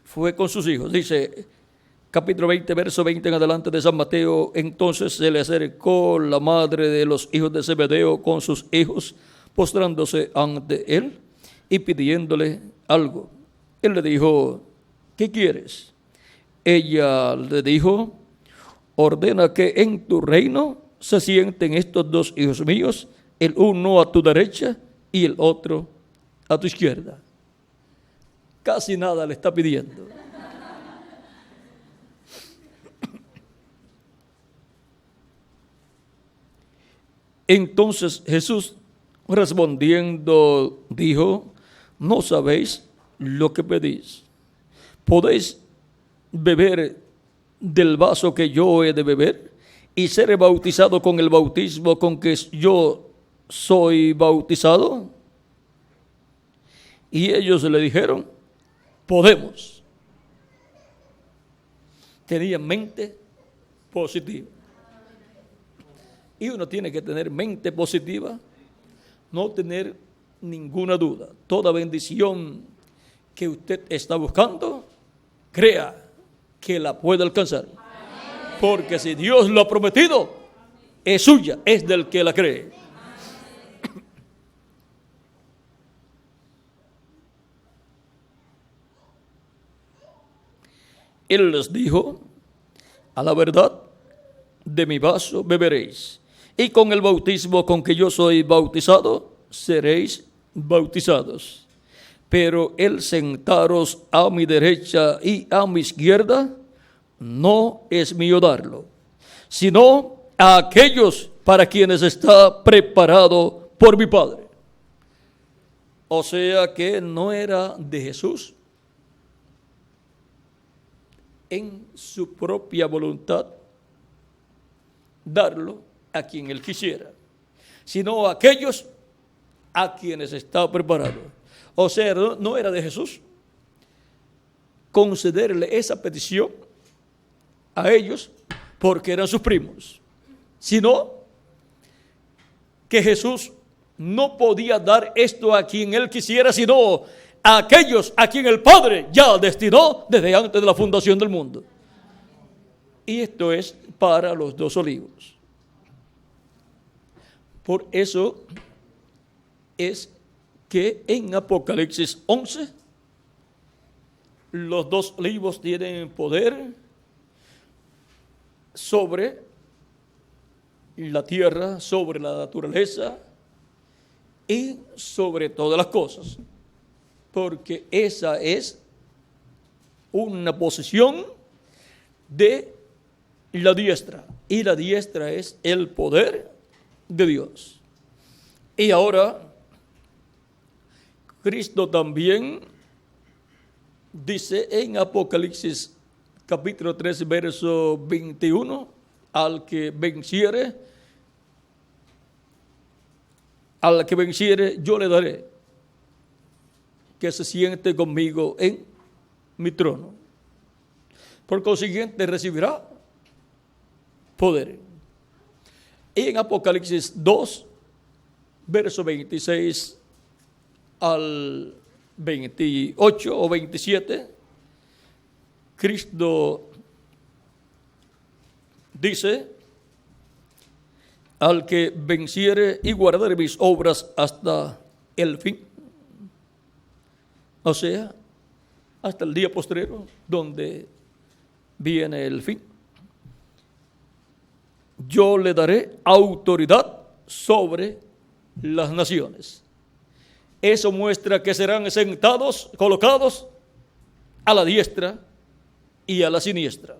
fue con sus hijos. Dice, capítulo 20, verso 20 en adelante de San Mateo, entonces se le acercó la madre de los hijos de Zebedeo con sus hijos, postrándose ante él y pidiéndole algo. Él le dijo, ¿qué quieres? Ella le dijo, ordena que en tu reino se sienten estos dos hijos míos, el uno a tu derecha y el otro a tu izquierda. Casi nada le está pidiendo. Entonces Jesús respondiendo dijo, no sabéis lo que pedís. ¿Podéis beber del vaso que yo he de beber y ser bautizado con el bautismo con que yo soy bautizado? Y ellos le dijeron, podemos. Tenían mente positiva. Y uno tiene que tener mente positiva, no tener ninguna duda. Toda bendición que usted está buscando, crea que la puede alcanzar. Porque si Dios lo ha prometido, es suya, es del que la cree. Él les dijo, a la verdad, de mi vaso beberéis, y con el bautismo con que yo soy bautizado, seréis bautizados. Pero el sentaros a mi derecha y a mi izquierda, no es mío darlo, sino a aquellos para quienes está preparado por mi Padre. O sea que no era de Jesús en su propia voluntad darlo a quien él quisiera, sino a aquellos a quienes está preparado. O sea, no era de Jesús concederle esa petición a ellos porque eran sus primos, sino que Jesús no podía dar esto a quien él quisiera, sino a aquellos a quien el Padre ya destinó desde antes de la fundación del mundo. Y esto es para los 2 olivos. Por eso es que en Apocalipsis 11 los 2 olivos tienen poder sobre la tierra, sobre la naturaleza y sobre todas las cosas, porque esa es una posición de la diestra, y la diestra es el poder de Dios. Y ahora Cristo también dice en Apocalipsis capítulo 3 verso 21, al que venciere yo le daré que se siente conmigo en mi trono. Por consiguiente recibirá poder. Y en Apocalipsis 2 verso 26 al 28 o 27, Cristo dice: al que venciere y guardare mis obras hasta el fin, o sea, hasta el día postrero, donde viene el fin, yo le daré autoridad sobre las naciones. Eso muestra que serán sentados, colocados a la diestra y a la siniestra.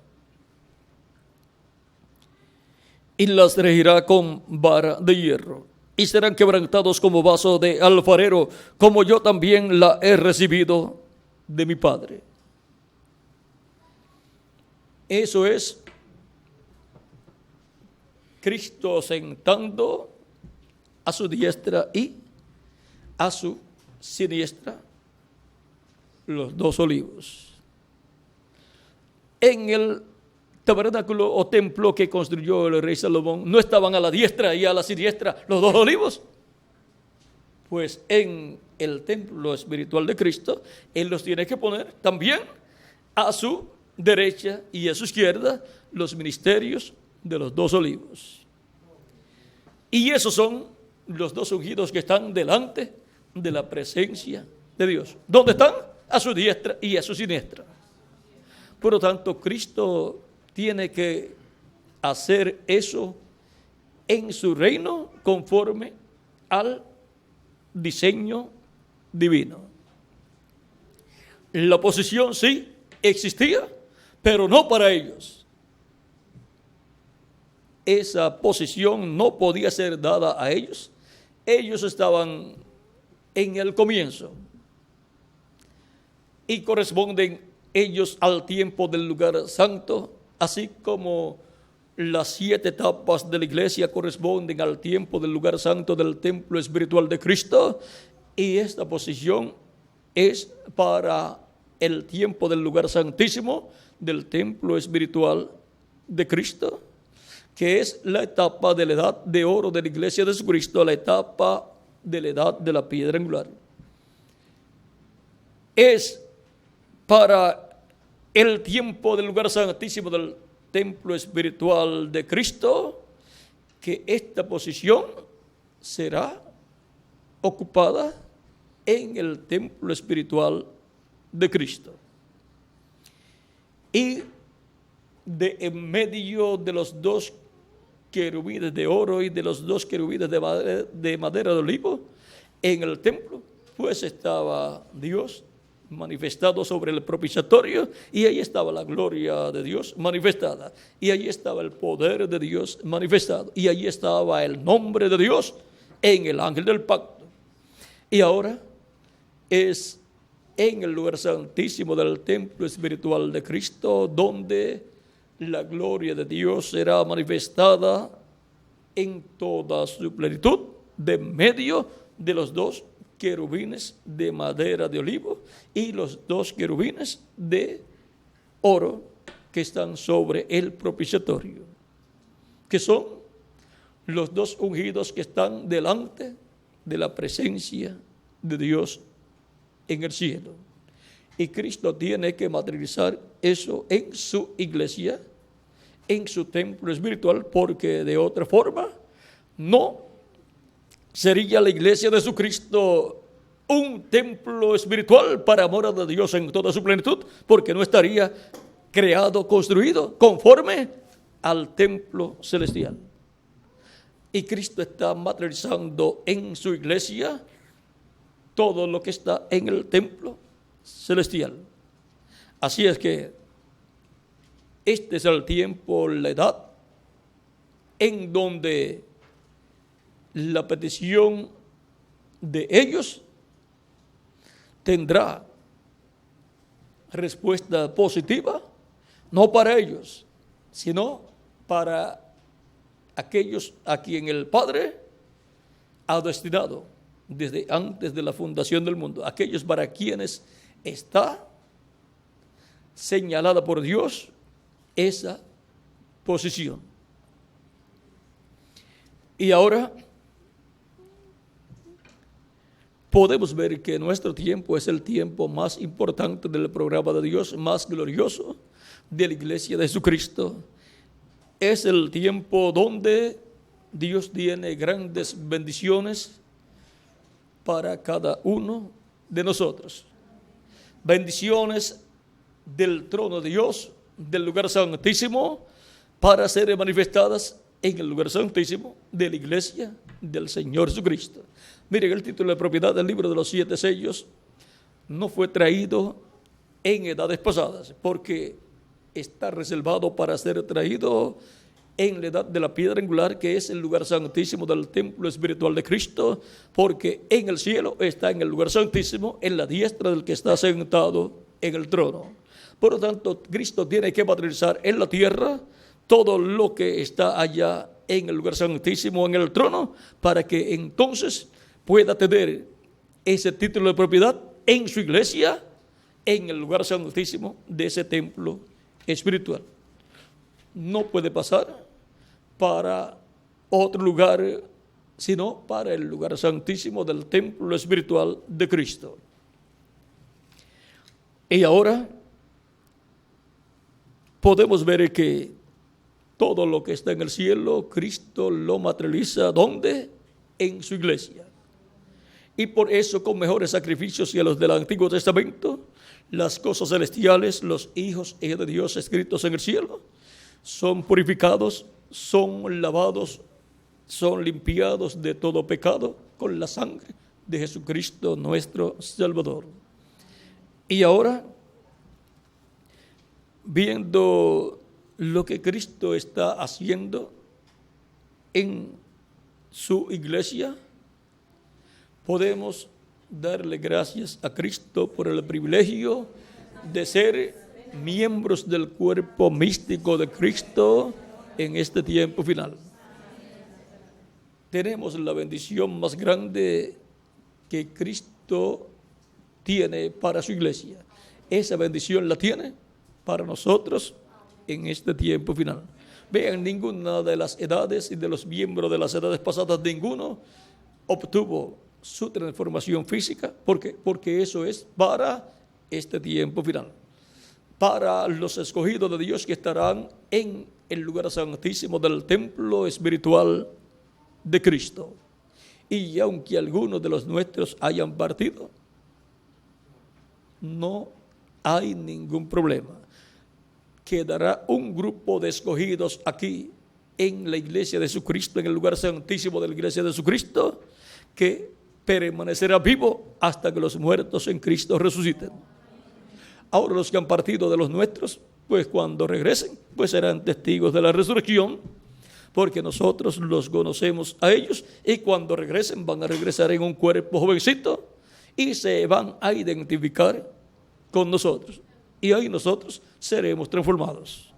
Y las regirá con vara de hierro, y serán quebrantados como vaso de alfarero, como yo también la he recibido de mi Padre. Eso es Cristo sentando a su diestra y a su siniestra los 2 olivos. En el tabernáculo o templo que construyó el rey Salomón, ¿no estaban a la diestra y a la siniestra los 2 olivos? Pues en el templo espiritual de Cristo, Él los tiene que poner también a su derecha y a su izquierda, los ministerios de los 2 olivos. Y esos son los 2 ungidos que están delante de la presencia de Dios. ¿Dónde están? A su diestra y a su siniestra. Por lo tanto, Cristo tiene que hacer eso en su reino conforme al diseño divino. La posición sí existía, pero no para ellos. Esa posición no podía ser dada a ellos. Ellos estaban en el comienzo y corresponden ellos al tiempo del lugar santo, así como las 7 etapas de la iglesia corresponden al tiempo del lugar santo del templo espiritual de Cristo, y esta posición es para el tiempo del lugar santísimo del templo espiritual de Cristo, que es la etapa de la edad de oro de la iglesia de Jesucristo, la etapa de la edad de la piedra angular. Es para el tiempo del lugar santísimo del templo espiritual de Cristo que esta posición será ocupada en el templo espiritual de Cristo. Y de en medio de los 2 querubines de oro y de los 2 querubines de madera de olivo en el templo, pues estaba Dios manifestado sobre el propiciatorio, y ahí estaba la gloria de Dios manifestada, y allí estaba el poder de Dios manifestado, y allí estaba el nombre de Dios en el ángel del pacto. Y ahora es en el lugar santísimo del templo espiritual de Cristo donde la gloria de Dios será manifestada en toda su plenitud, de medio de los 2 querubines de madera de olivo y los 2 querubines de oro que están sobre el propiciatorio, que son los 2 ungidos que están delante de la presencia de Dios en el cielo. Y Cristo tiene que materializar eso en su iglesia, en su templo espiritual, porque de otra forma no sería la iglesia de Jesucristo un templo espiritual para amor de Dios en toda su plenitud, porque no estaría creado, construido conforme al templo celestial. Y Cristo está materializando en su iglesia todo lo que está en el templo celestial. Así es que este es el tiempo, la edad, en donde la petición de ellos tendrá respuesta positiva, no para ellos, sino para aquellos a quien el Padre ha destinado desde antes de la fundación del mundo, aquellos para quienes está señalada por Dios esa posición. Y ahora podemos ver que nuestro tiempo es el tiempo más importante del programa de Dios, más glorioso de la iglesia de Jesucristo. Es el tiempo donde Dios tiene grandes bendiciones para cada uno de nosotros. Bendiciones del trono de Dios, del lugar santísimo, para ser manifestadas en el lugar santísimo de la iglesia del Señor Jesucristo. Miren, el título de propiedad del libro de los 7 sellos no fue traído en edades pasadas, porque está reservado para ser traído en la edad de la piedra angular, que es el lugar santísimo del templo espiritual de Cristo, porque en el cielo está en el lugar santísimo, en la diestra del que está sentado en el trono. Por lo tanto, Cristo tiene que materializar en la tierra todo lo que está allá en el lugar santísimo, en el trono, para que entonces pueda tener ese título de propiedad en su iglesia, en el lugar santísimo de ese templo espiritual. No puede pasar para otro lugar, sino para el lugar santísimo del templo espiritual de Cristo. Y ahora podemos ver que todo lo que está en el cielo, Cristo lo materializa, ¿dónde? En su iglesia. Y por eso, con mejores sacrificios que los del Antiguo Testamento, las cosas celestiales, los hijos de Dios escritos en el cielo, son purificados, son lavados, son limpiados de todo pecado con la sangre de Jesucristo nuestro Salvador. Y ahora, viendo lo que Cristo está haciendo en su iglesia, podemos darle gracias a Cristo por el privilegio de ser miembros del cuerpo místico de Cristo en este tiempo final. Tenemos la bendición más grande que Cristo tiene para su iglesia. Esa bendición la tiene para nosotros en este tiempo final. Vean, ninguna de las edades y de los miembros de las edades pasadas, ninguno obtuvo su transformación física. ¿Por qué? Porque eso es para este tiempo final. Para los escogidos de Dios que estarán en el lugar santísimo del templo espiritual de Cristo. Y aunque algunos de los nuestros hayan partido, no hay ningún problema. Quedará un grupo de escogidos aquí en la iglesia de Jesucristo, en el lugar santísimo de la iglesia de Jesucristo, que permanecerá vivo hasta que los muertos en Cristo resuciten. Ahora los que han partido de los nuestros, pues cuando regresen, pues serán testigos de la resurrección, porque nosotros los conocemos a ellos, y cuando regresen van a regresar en un cuerpo jovencito y se van a identificar con nosotros, y ahí nosotros seremos transformados.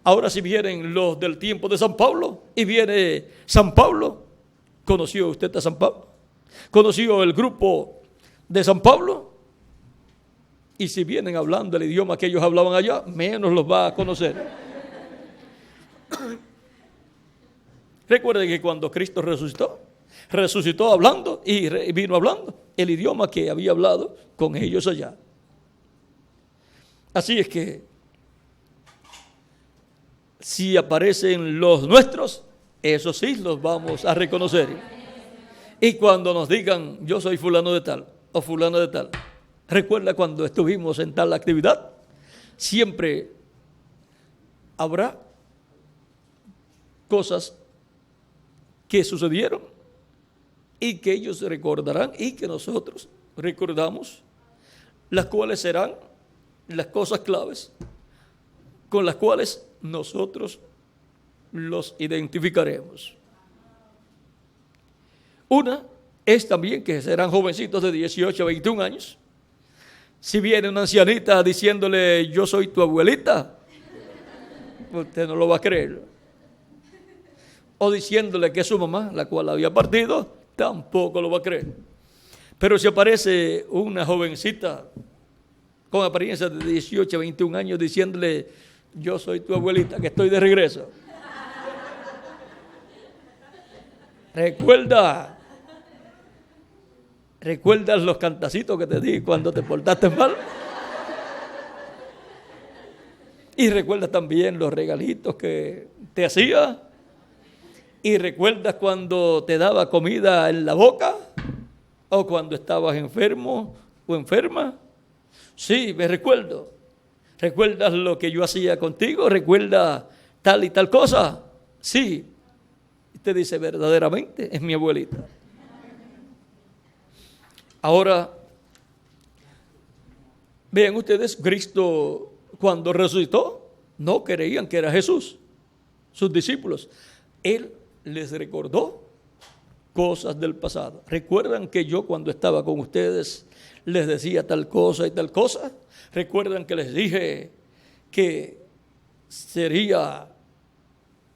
Ahora, si vienen los del tiempo de San Pablo, y viene San Pablo, ¿conoció usted a San Pablo? conoció el grupo de San Pablo, y si vienen hablando el idioma que ellos hablaban allá, menos los va a conocer. Recuerden que cuando Cristo resucitó hablando y vino hablando el idioma que había hablado con ellos allá. Así es que si aparecen los nuestros, esos sí los vamos a reconocer. Y cuando nos digan, yo soy fulano de tal o fulano de tal, recuerda cuando estuvimos en tal actividad, siempre habrá cosas que sucedieron y que ellos recordarán y que nosotros recordamos, las cuales serán las cosas claves con las cuales nosotros los identificaremos. Una es también que serán jovencitos de 18 a 21 años. Si viene una ancianita diciéndole, yo soy tu abuelita, usted no lo va a creer. O diciéndole que es su mamá, la cual había partido, tampoco lo va a creer. Pero si aparece una jovencita con apariencia de 18 a 21 años diciéndole, yo soy tu abuelita, que estoy de regreso. ¿Recuerdas los cantacitos que te di cuando te portaste mal? Y recuerdas también los regalitos que te hacía. Y recuerdas cuando te daba comida en la boca o cuando estabas enfermo o enferma. Sí, me recuerdo. ¿Recuerdas lo que yo hacía contigo? ¿Recuerdas tal y tal cosa? Sí. Y te dice, verdaderamente es mi abuelita. Ahora, vean ustedes, Cristo cuando resucitó, no creían que era Jesús, sus discípulos. Él les recordó cosas del pasado. ¿Recuerdan que yo cuando estaba con ustedes les decía tal cosa y tal cosa? ¿Recuerdan que les dije que sería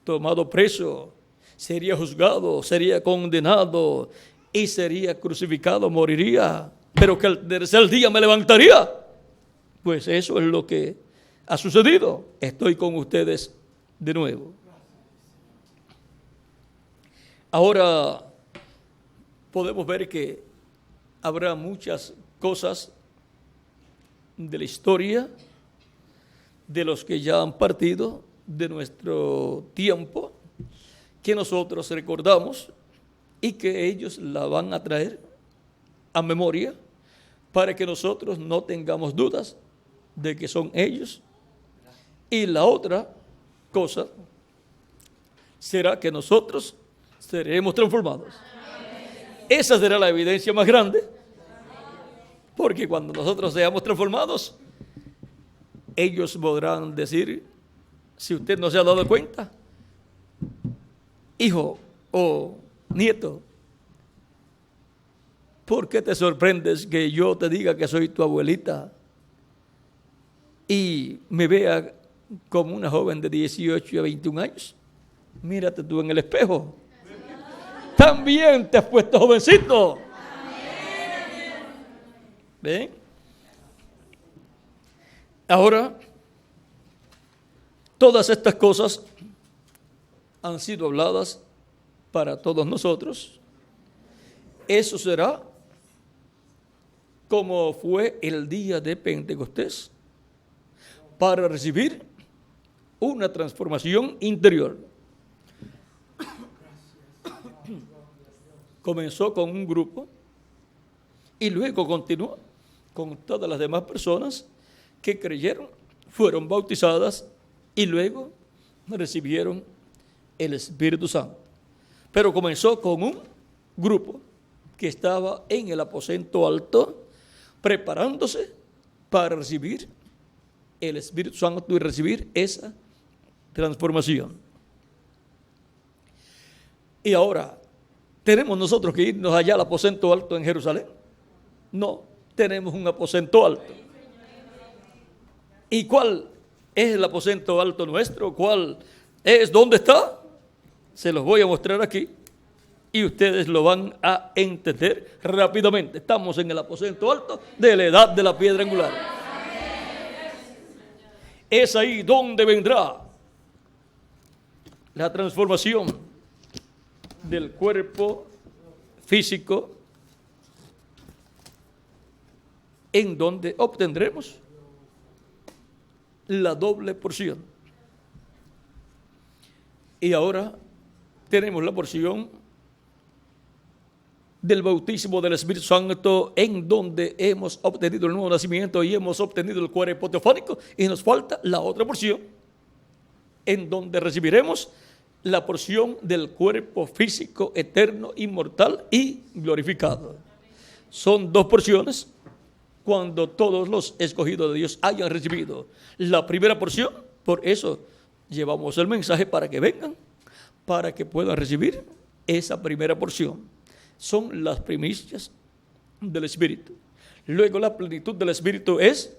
tomado preso, sería juzgado, sería condenado y sería crucificado, moriría, pero que al tercer día me levantaría? Pues eso es lo que ha sucedido. Estoy con ustedes de nuevo. Ahora podemos ver que habrá muchas cosas de la historia de los que ya han partido de nuestro tiempo que nosotros recordamos y que ellos la van a traer a memoria para que nosotros no tengamos dudas de que son ellos. Y la otra cosa será que nosotros seremos transformados. Esa será la evidencia más grande, porque cuando nosotros seamos transformados, ellos podrán decir, si usted no se ha dado cuenta, hijo o nieto, ¿por qué te sorprendes que yo te diga que soy tu abuelita y me vea como una joven de 18 a 21 años? Mírate tú en el espejo. También te has puesto jovencito. ¿Ven? Ahora, todas estas cosas han sido habladas para todos nosotros. Eso será como fue el día de Pentecostés, para recibir una transformación interior. Comenzó con un grupo y luego continuó con todas las demás personas que creyeron, fueron bautizadas y luego recibieron el Espíritu Santo. Pero comenzó con un grupo que estaba en el aposento alto preparándose para recibir el Espíritu Santo y recibir esa transformación. Y ahora, ¿tenemos nosotros que irnos allá al aposento alto en Jerusalén? No, tenemos un aposento alto. ¿Y cuál es el aposento alto nuestro? ¿Cuál es? ¿Dónde está? Se los voy a mostrar aquí. y ustedes lo van a entender rápidamente. Estamos en el aposento alto de la edad de la piedra angular. Es ahí donde vendrá la transformación del cuerpo físico, en donde obtendremos la doble porción. Y ahora tenemos la porción del bautismo del Espíritu Santo, en donde hemos obtenido el nuevo nacimiento y hemos obtenido el cuerpo teofánico, y nos falta la otra porción, en donde recibiremos la porción del cuerpo físico eterno, inmortal y glorificado. Son dos porciones. Cuando todos los escogidos de Dios hayan recibido la primera porción, por eso llevamos el mensaje para que vengan, para que puedan recibir esa primera porción. Son las primicias del Espíritu. Luego la plenitud del Espíritu es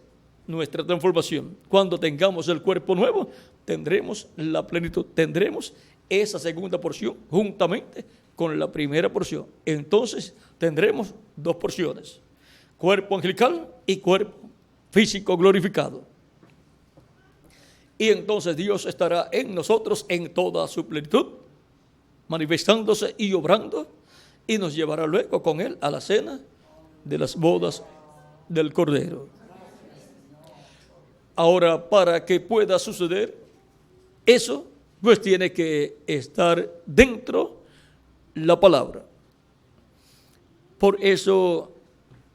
nuestra transformación. Cuando tengamos el cuerpo nuevo, tendremos la plenitud, tendremos esa segunda porción juntamente con la primera porción. Entonces tendremos dos porciones: cuerpo angelical y cuerpo físico glorificado. Y entonces Dios estará en nosotros en toda su plenitud, manifestándose y obrando, y nos llevará luego con Él a la cena de las bodas del Cordero. Ahora, para que pueda suceder eso, pues tiene que estar dentro la palabra. Por eso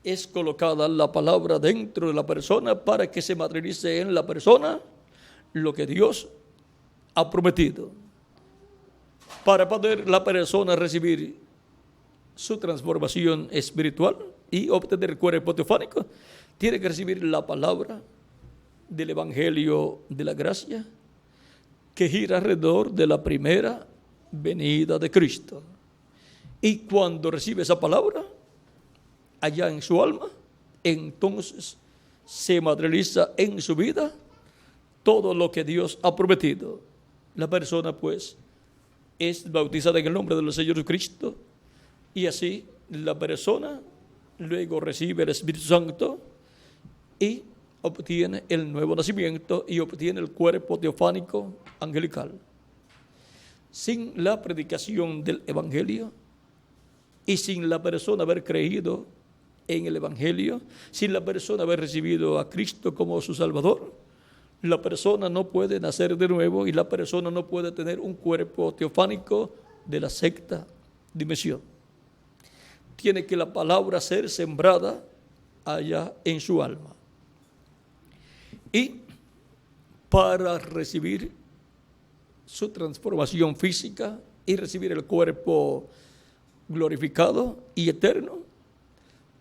es colocada la palabra dentro de la persona, para que se materialice en la persona lo que Dios ha prometido. Para poder la persona recibir su transformación espiritual y obtener el cuerpo teofánico, tiene que recibir la palabra del Evangelio de la gracia, que gira alrededor de la primera venida de Cristo. Y cuando recibe esa palabra allá en su alma, entonces se materializa en su vida todo lo que Dios ha prometido. La persona pues es bautizada en el nombre del Señor Jesucristo, y así la persona luego recibe el Espíritu Santo y obtiene el nuevo nacimiento y obtiene el cuerpo teofánico angelical. Sin la predicación del Evangelio y sin la persona haber creído en el Evangelio, sin la persona haber recibido a Cristo como su Salvador, la persona no puede nacer de nuevo, y la persona no puede tener un cuerpo teofánico de la sexta dimensión. Tiene que la palabra ser sembrada allá en su alma. Y para recibir su transformación física y recibir el cuerpo glorificado y eterno,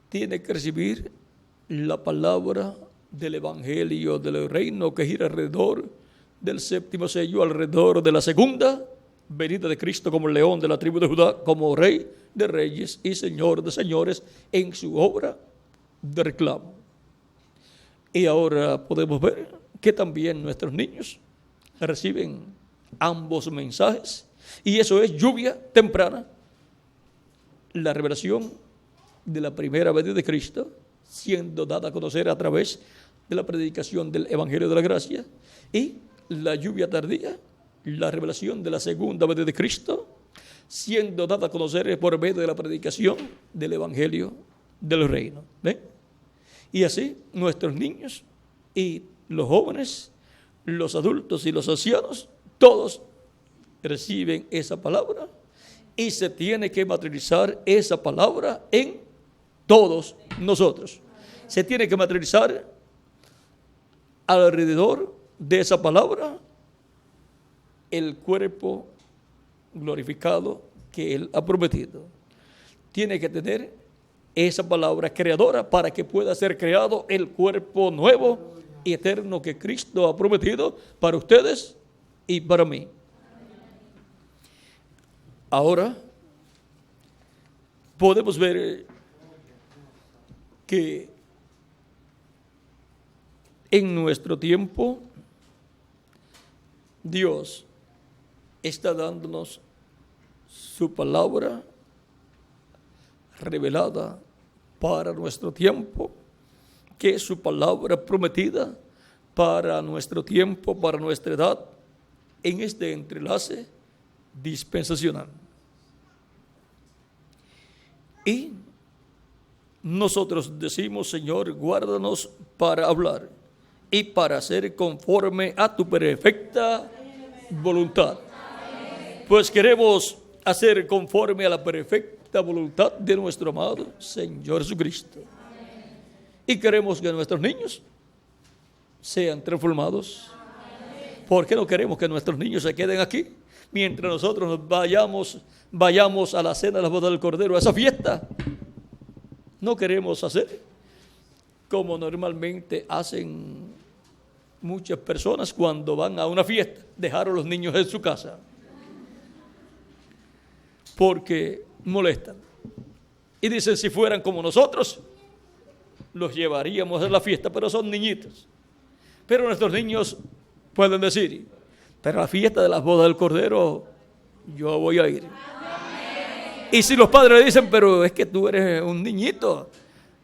tiene que recibir la palabra del Evangelio del reino, que gira alrededor del séptimo sello, alrededor de la segunda venida de Cristo como león de la tribu de Judá, como Rey de reyes y Señor de señores, en su obra de reclamo. Y ahora podemos ver que también nuestros niños reciben ambos mensajes, y eso es lluvia temprana, la revelación de la primera venida de Cristo, siendo dada a conocer a través de la predicación del Evangelio de la gracia, y la lluvia tardía, la revelación de la segunda venida de Cristo, siendo dada a conocer por medio de la predicación del Evangelio del reino. ¿Ven? Y así nuestros niños y los jóvenes, los adultos y los ancianos, todos reciben esa palabra, y se tiene que materializar esa palabra en todos nosotros. Se tiene que materializar alrededor de esa palabra el cuerpo glorificado que Él ha prometido. Tiene que tener esa palabra creadora para que pueda ser creado el cuerpo nuevo y eterno que Cristo ha prometido para ustedes y para mí. Ahora podemos ver que en nuestro tiempo Dios está dándonos su palabra revelada para nuestro tiempo, que es su palabra prometida para nuestro tiempo, para nuestra edad, en este entrelace dispensacional. Y nosotros decimos: Señor, guárdanos para hablar y para hacer conforme a tu perfecta voluntad. Pues queremos hacer conforme a la perfecta voluntad de nuestro amado Señor Jesucristo. Y queremos que nuestros niños sean transformados. ¿Por qué no queremos que nuestros niños se queden aquí mientras nosotros nos vayamos a la cena de las bodas del Cordero, a esa fiesta? No queremos hacer como normalmente hacen muchas personas cuando van a una fiesta, dejar a los niños en su casa, porque molestan. Y dicen: si fueran como nosotros, los llevaríamos a la fiesta, pero son niñitos. Pero nuestros niños pueden decir: pero a la fiesta de las bodas del Cordero yo voy a ir. Y si los padres le dicen: pero es que tú eres un niñito,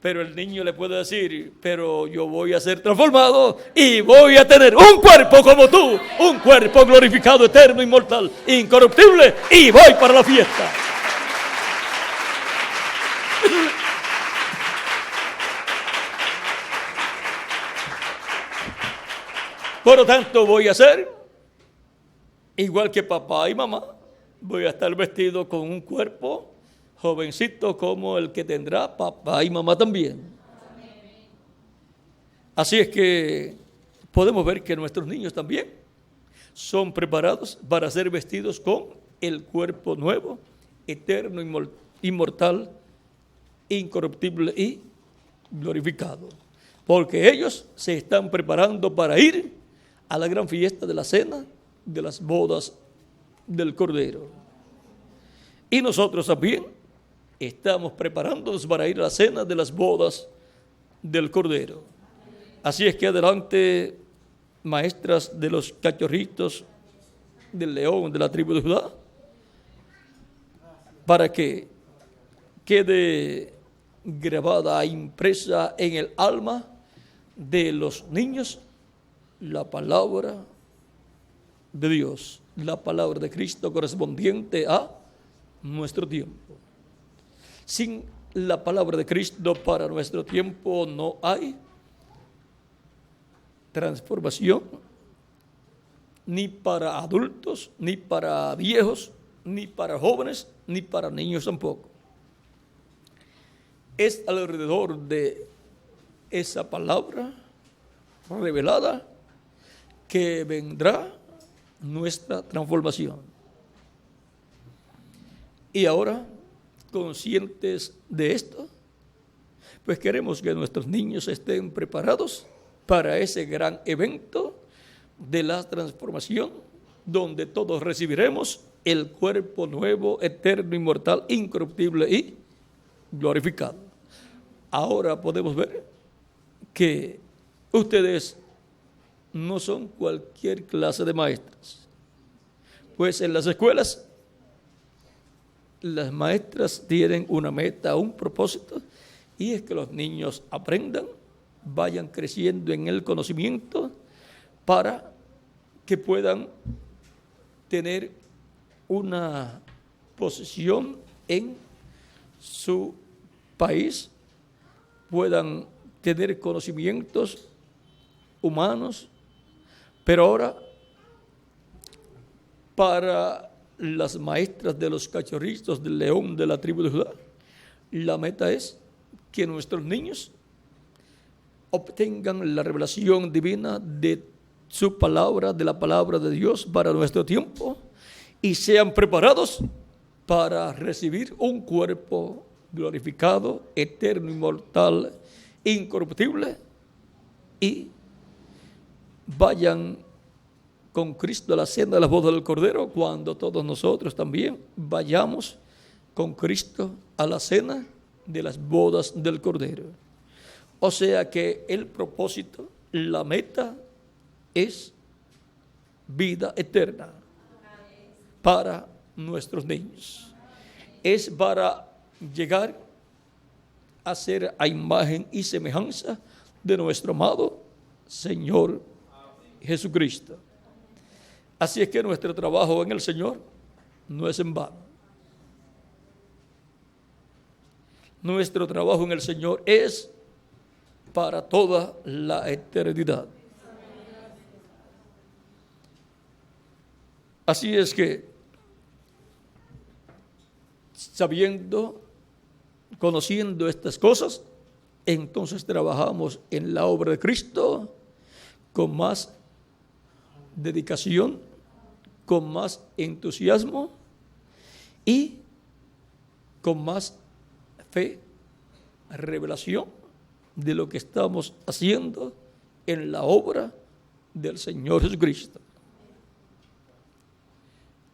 pero el niño le puede decir: pero yo voy a ser transformado y voy a tener un cuerpo como tú, un cuerpo glorificado, eterno, inmortal, incorruptible, y voy para la fiesta. Por lo tanto, voy a ser igual que papá y mamá. Voy a estar vestido con un cuerpo jovencito como el que tendrá papá y mamá también. Así es que podemos ver que nuestros niños también son preparados para ser vestidos con el cuerpo nuevo, eterno, inmortal, incorruptible y glorificado. Porque ellos se están preparando para ir a la gran fiesta de la cena de las bodas del Cordero. Y nosotros también estamos preparándonos para ir a la cena de las bodas del Cordero. Así es que adelante, maestras de los cachorritos del león de la tribu de Judá, para que quede grabada, impresa en el alma de los niños la palabra de Dios, la palabra de Cristo correspondiente a nuestro tiempo. Sin la palabra de Cristo para nuestro tiempo no hay transformación, ni para adultos, ni para viejos, ni para jóvenes, ni para niños tampoco. Es alrededor de esa palabra revelada que vendrá nuestra transformación. Y ahora, conscientes de esto, pues queremos que nuestros niños estén preparados para ese gran evento de la transformación, donde todos recibiremos el cuerpo nuevo, eterno, inmortal, incorruptible y glorificado. Ahora podemos ver que ustedes no son cualquier clase de maestras, pues en las escuelas las maestras tienen una meta, un propósito, y es que los niños aprendan, vayan creciendo en el conocimiento para que puedan tener una posición en su país, puedan tener conocimientos humanos. Pero ahora, para las maestras de los cachorritos del león de la tribu de Judá, la meta es que nuestros niños obtengan la revelación divina de su palabra, de la palabra de Dios para nuestro tiempo, y sean preparados para recibir un cuerpo glorificado, eterno, inmortal, incorruptible, y vayan con Cristo a la cena de las bodas del Cordero, cuando todos nosotros también vayamos con Cristo a la cena de las bodas del Cordero. O sea que el propósito, la meta es vida eterna para nuestros niños. Es para llegar hacer a imagen y semejanza de nuestro amado Señor Jesucristo. Así es que nuestro trabajo en el Señor no es en vano. Nuestro trabajo en el Señor es para toda la eternidad. Así es que, conociendo estas cosas, entonces trabajamos en la obra de Cristo con más dedicación, con más entusiasmo y con más fe, revelación de lo que estamos haciendo en la obra del Señor Jesucristo.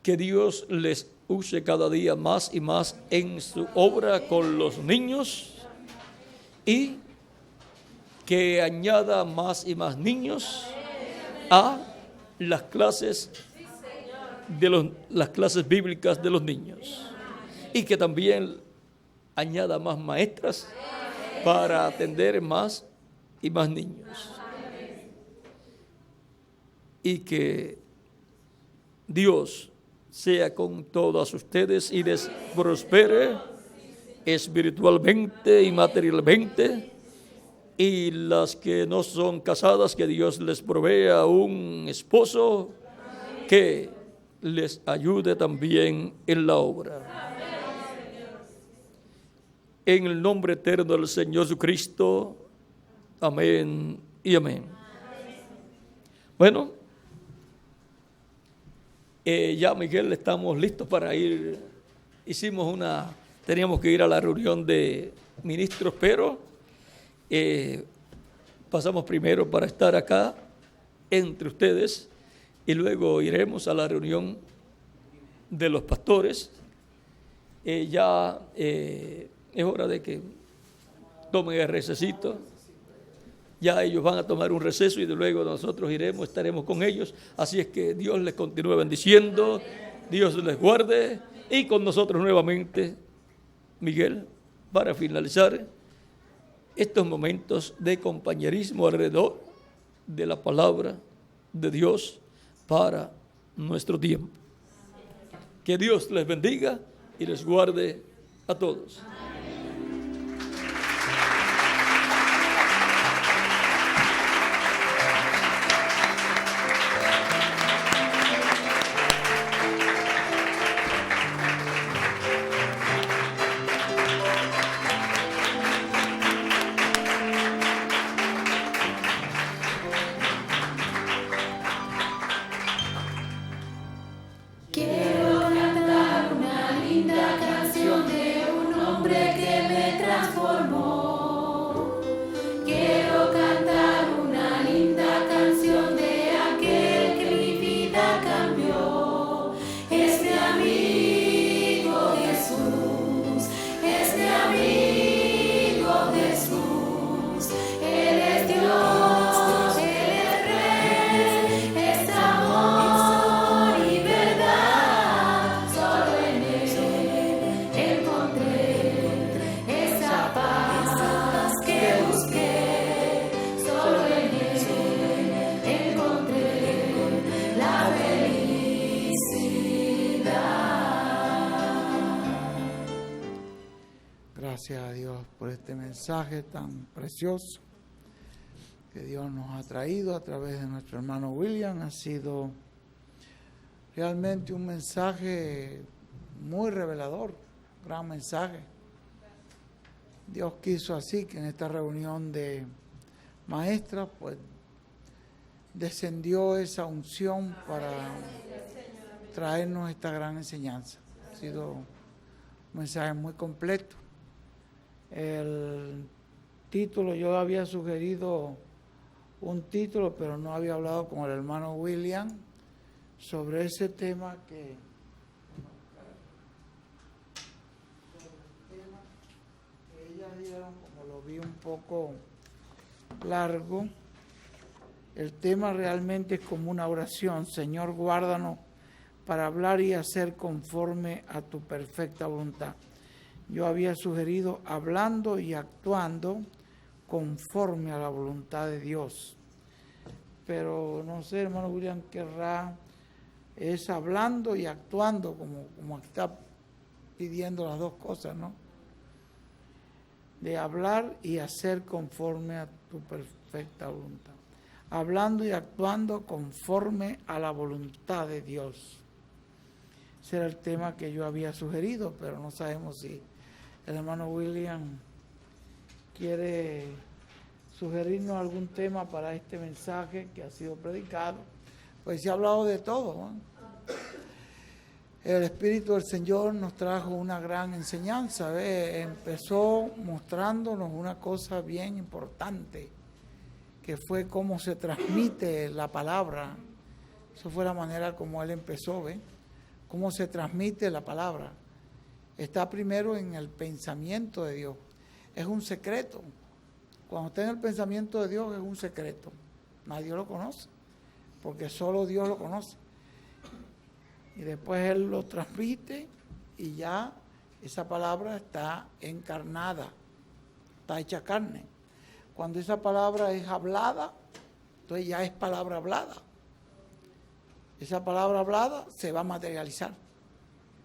Que Dios les use cada día más y más en su obra con los niños y que añada más y más niños a las clases las clases bíblicas de los niños, y que también añada más maestras para atender más y más niños, y que Dios sea con todas ustedes y les prospere espiritualmente y materialmente, y las que no son casadas, que Dios les provea un esposo que les ayude también en la obra. En el nombre eterno del Señor Jesucristo, amén y amén. Bueno, ya Miguel, estamos listos para ir. Teníamos que ir a la reunión de ministros, pero pasamos primero para estar acá entre ustedes y luego iremos a la reunión de los pastores. Es hora de que tomen el recesito. Ya ellos van a tomar un receso y luego nosotros estaremos con ellos. Así es que Dios les continúe bendiciendo, Dios les guarde, y con nosotros nuevamente, Miguel, para finalizar estos momentos de compañerismo alrededor de la palabra de Dios para nuestro tiempo. Que Dios les bendiga y les guarde a todos. Quiero cantar una linda canción de un hombre que me transformó. Quiero cantar una linda canción de aquel que mi vida cambió. Es mi amigo Jesús, es mi amigo Jesús. Él es Dios, Él es Rey, es amor y verdad. Solo en Él encontré esa paz que busqué. Solo en Él encontré la felicidad. Gracias a Dios por este mensaje tan precioso que Dios nos ha traído a través de nuestro hermano William. Ha sido realmente un mensaje muy revelador, gran mensaje. Dios quiso así que en esta reunión de maestras, pues, descendió esa unción para traernos esta gran enseñanza. Ha sido un mensaje muy completo. El título, yo había sugerido un título, pero no había hablado con el hermano William sobre ese tema que ellas dieron, como lo vi un poco largo. El tema realmente es como una oración: Señor, guárdanos para hablar y hacer conforme a tu perfecta voluntad. yo había sugerido hablando y actuando conforme a la voluntad de Dios. Pero no sé, hermano William, querrá es hablando y actuando, como está pidiendo las dos cosas, ¿no? De hablar y hacer conforme a tu perfecta voluntad. Hablando y actuando conforme a la voluntad de Dios. Ese era el tema que yo había sugerido, pero no sabemos si el hermano William quiere sugerirnos algún tema para este mensaje que ha sido predicado. Pues se ha hablado de todo, ¿no? El Espíritu del Señor nos trajo una gran enseñanza, ¿ve? Empezó mostrándonos una cosa bien importante, que fue cómo se transmite la palabra. Eso fue la manera como Él empezó, ¿ve? Cómo se transmite la palabra. Está primero en el pensamiento de Dios. Es un secreto. Cuando está en el pensamiento de Dios es un secreto. Nadie lo conoce, porque solo Dios lo conoce. Y después Él lo transmite y ya esa palabra está encarnada, está hecha carne. Cuando esa palabra es hablada, entonces ya es palabra hablada. Esa palabra hablada se va a materializar.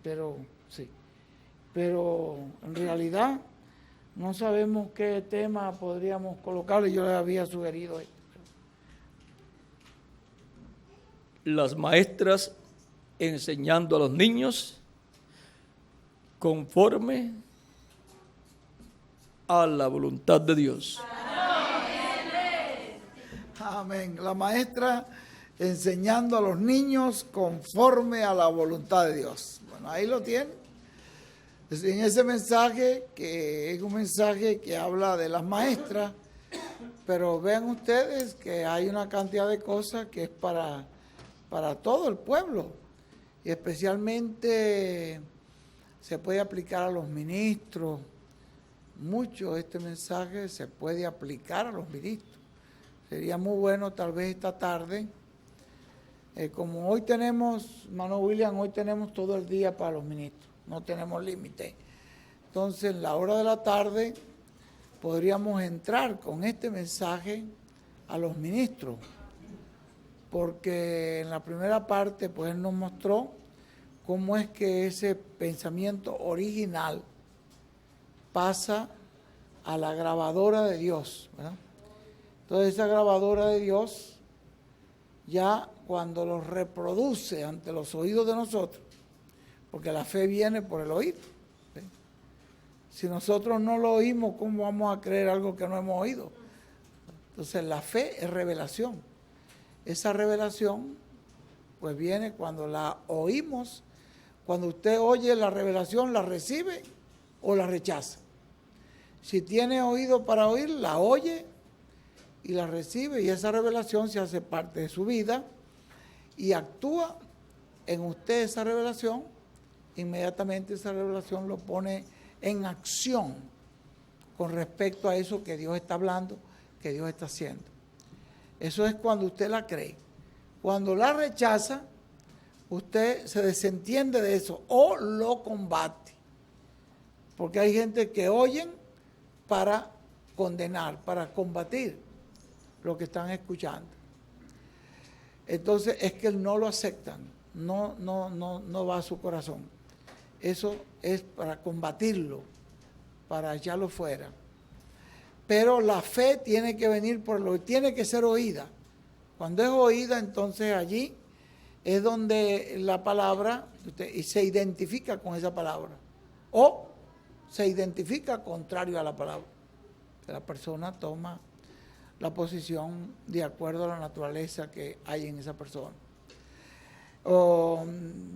Pero sí. Pero en realidad no sabemos qué tema podríamos colocarle. Yo le había sugerido esto. Las maestras enseñando a los niños conforme a la voluntad de Dios. Amén. La maestra enseñando a los niños conforme a la voluntad de Dios. Bueno, ahí lo tienen. En ese mensaje, que es un mensaje que habla de las maestras, pero vean ustedes que hay una cantidad de cosas que es para todo el pueblo. Y especialmente se puede aplicar a los ministros. Mucho este mensaje se puede aplicar a los ministros. Sería muy bueno tal vez esta tarde, como hoy tenemos, hermano William, hoy tenemos todo el día para los ministros, no tenemos límite. Entonces, en la hora de la tarde podríamos entrar con este mensaje a los ministros, porque en la primera parte pues Él nos mostró cómo es que ese pensamiento original pasa a la grabadora de Dios, ¿verdad? Entonces esa grabadora de Dios ya cuando lo reproduce ante los oídos de nosotros, porque la fe viene por el oído, ¿sí? Si nosotros no lo oímos, ¿cómo vamos a creer algo que no hemos oído? Entonces la fe es revelación. Esa revelación pues viene cuando la oímos. Cuando usted oye la revelación, ¿la recibe o la rechaza? Si tiene oído para oír, la oye y la recibe, y esa revelación se hace parte de su vida y actúa en usted esa revelación. Inmediatamente esa revelación lo pone en acción con respecto a eso que Dios está hablando, que Dios está haciendo. Eso es cuando usted la cree. Cuando la rechaza, usted se desentiende de eso o lo combate. Porque hay gente que oyen para condenar, para combatir lo que están escuchando. Entonces es que no lo aceptan, no va a su corazón. Eso es para combatirlo, para echarlo fuera. Pero la fe tiene que venir por lo que tiene que ser oída. Cuando es oída, entonces allí es donde la palabra se identifica con esa palabra o se identifica contrario a la palabra. La persona toma la posición de acuerdo a la naturaleza que hay en esa persona o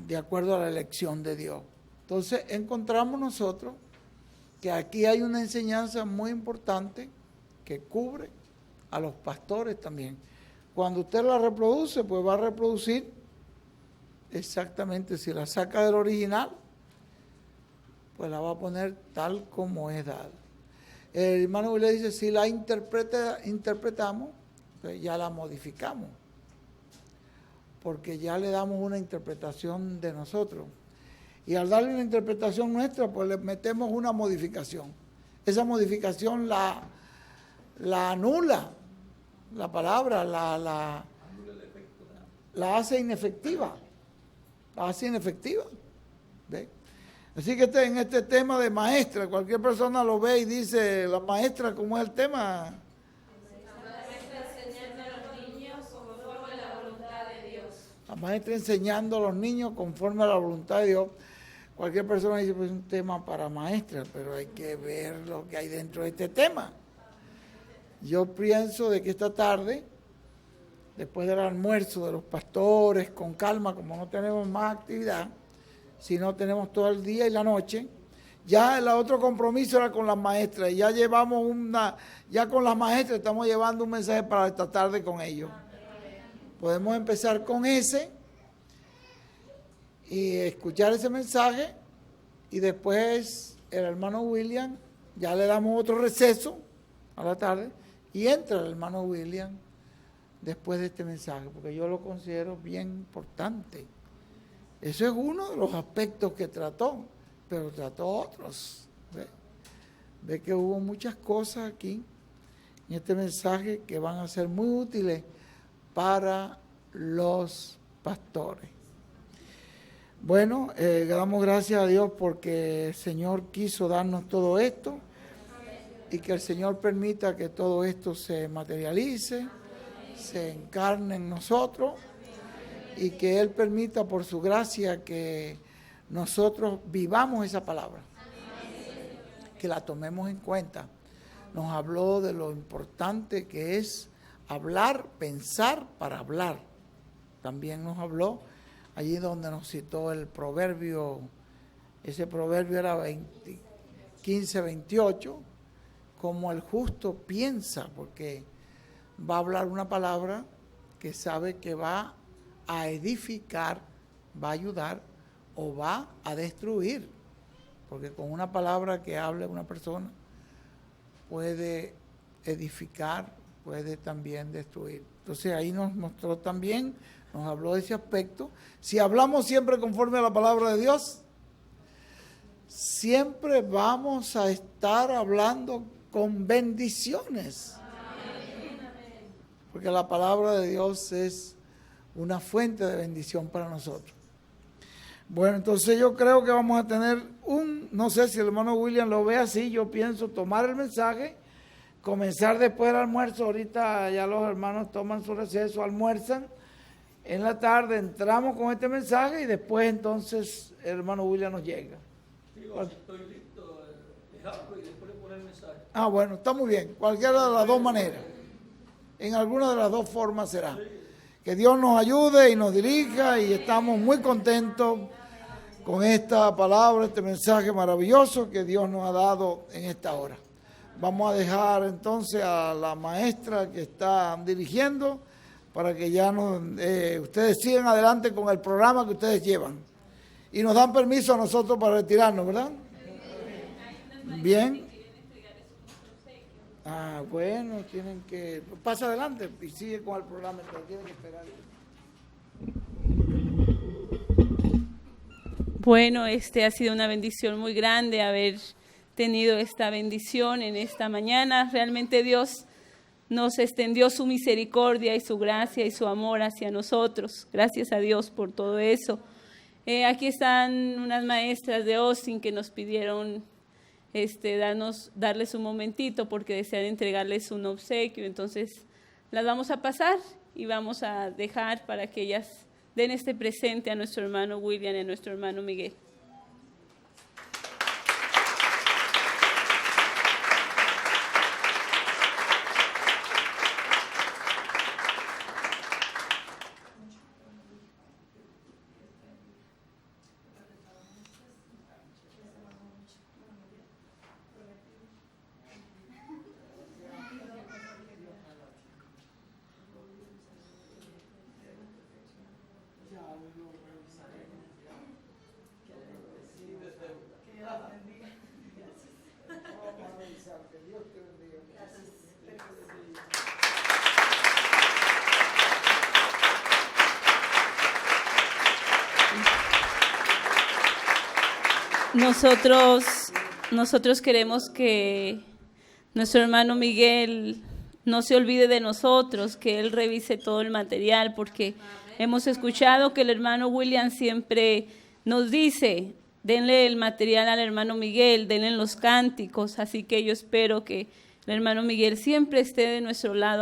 de acuerdo a la elección de Dios. Entonces encontramos nosotros que aquí hay una enseñanza muy importante que cubre a los pastores también. Cuando usted la reproduce, pues va a reproducir exactamente, si la saca del original, pues la va a poner tal como es dada. El hermano le dice, si la interpretamos, pues ya la modificamos, porque ya le damos una interpretación de nosotros. Y al darle una interpretación nuestra, pues le metemos una modificación. Esa modificación la anula, la palabra, la hace inefectiva. La hace inefectiva. ¿Ve? Así que en este tema de maestra, cualquier persona lo ve y dice, la maestra, ¿cómo es el tema? La maestra enseñando a los niños conforme a la voluntad de Dios. Cualquier persona dice, pues es un tema para maestra, pero hay que ver lo que hay dentro de este tema. Yo pienso de que esta tarde, después del almuerzo de los pastores, con calma, como no tenemos más actividad, si no tenemos todo el día y la noche, ya el otro compromiso era con las maestras, y ya llevamos ya con las maestras estamos llevando un mensaje para esta tarde con ellos. Podemos empezar con ese y escuchar ese mensaje, y después el hermano William, ya le damos otro receso a la tarde, y entra el hermano William después de este mensaje, porque yo lo considero bien importante. Eso es uno de los aspectos que trató, pero trató otros. Ve que hubo muchas cosas aquí en este mensaje que van a ser muy útiles para los pastores. Bueno, damos gracias a Dios porque el Señor quiso darnos todo esto y que el Señor permita que todo esto se materialice, se encarne en nosotros y que Él permita por su gracia que nosotros vivamos esa palabra, que la tomemos en cuenta. Nos habló de lo importante que es hablar, pensar para hablar. También nos habló allí donde nos citó el proverbio, ese proverbio era 15:28, como el justo piensa, porque va a hablar una palabra que sabe que va a edificar, va a ayudar o va a destruir, porque con una palabra que hable una persona puede edificar, puede también destruir. Entonces ahí nos mostró también, nos habló de ese aspecto. Si hablamos siempre conforme a la palabra de Dios, siempre vamos a estar hablando con bendiciones. Porque la palabra de Dios es una fuente de bendición para nosotros. Bueno, entonces yo creo que vamos a tener no sé si el hermano William lo ve así, yo pienso tomar el mensaje, comenzar después del almuerzo. Ahorita ya los hermanos toman su receso, almuerzan. En la tarde entramos con este mensaje y después entonces el hermano William nos llega. Digo, si estoy listo, les hablo y después le pongo el mensaje. Ah, bueno, está muy bien. Cualquiera de las dos maneras. En alguna de las dos formas será. Que Dios nos ayude y nos dirija, y estamos muy contentos con esta palabra, este mensaje maravilloso que Dios nos ha dado en esta hora. Vamos a dejar entonces a la maestra que está dirigiendo para que ya ustedes sigan adelante con el programa que ustedes llevan. Y nos dan permiso a nosotros para retirarnos, ¿verdad? Bien. Ah, bueno, tienen que... Pasa adelante y sigue con el programa, pero tienen que esperar. Bueno, ha sido una bendición muy grande haber tenido esta bendición en esta mañana. Realmente Dios nos extendió su misericordia y su gracia y su amor hacia nosotros. Gracias a Dios por todo eso. Aquí están unas maestras de Austin que nos pidieron darles un momentito porque desean entregarles un obsequio. Entonces las vamos a pasar y vamos a dejar para que ellas den este presente a nuestro hermano William y a nuestro hermano Miguel. Nosotros queremos que nuestro hermano Miguel no se olvide de nosotros, que él revise todo el material, porque hemos escuchado que el hermano William siempre nos dice, denle el material al hermano Miguel, denle los cánticos, así que yo espero que el hermano Miguel siempre esté de nuestro lado.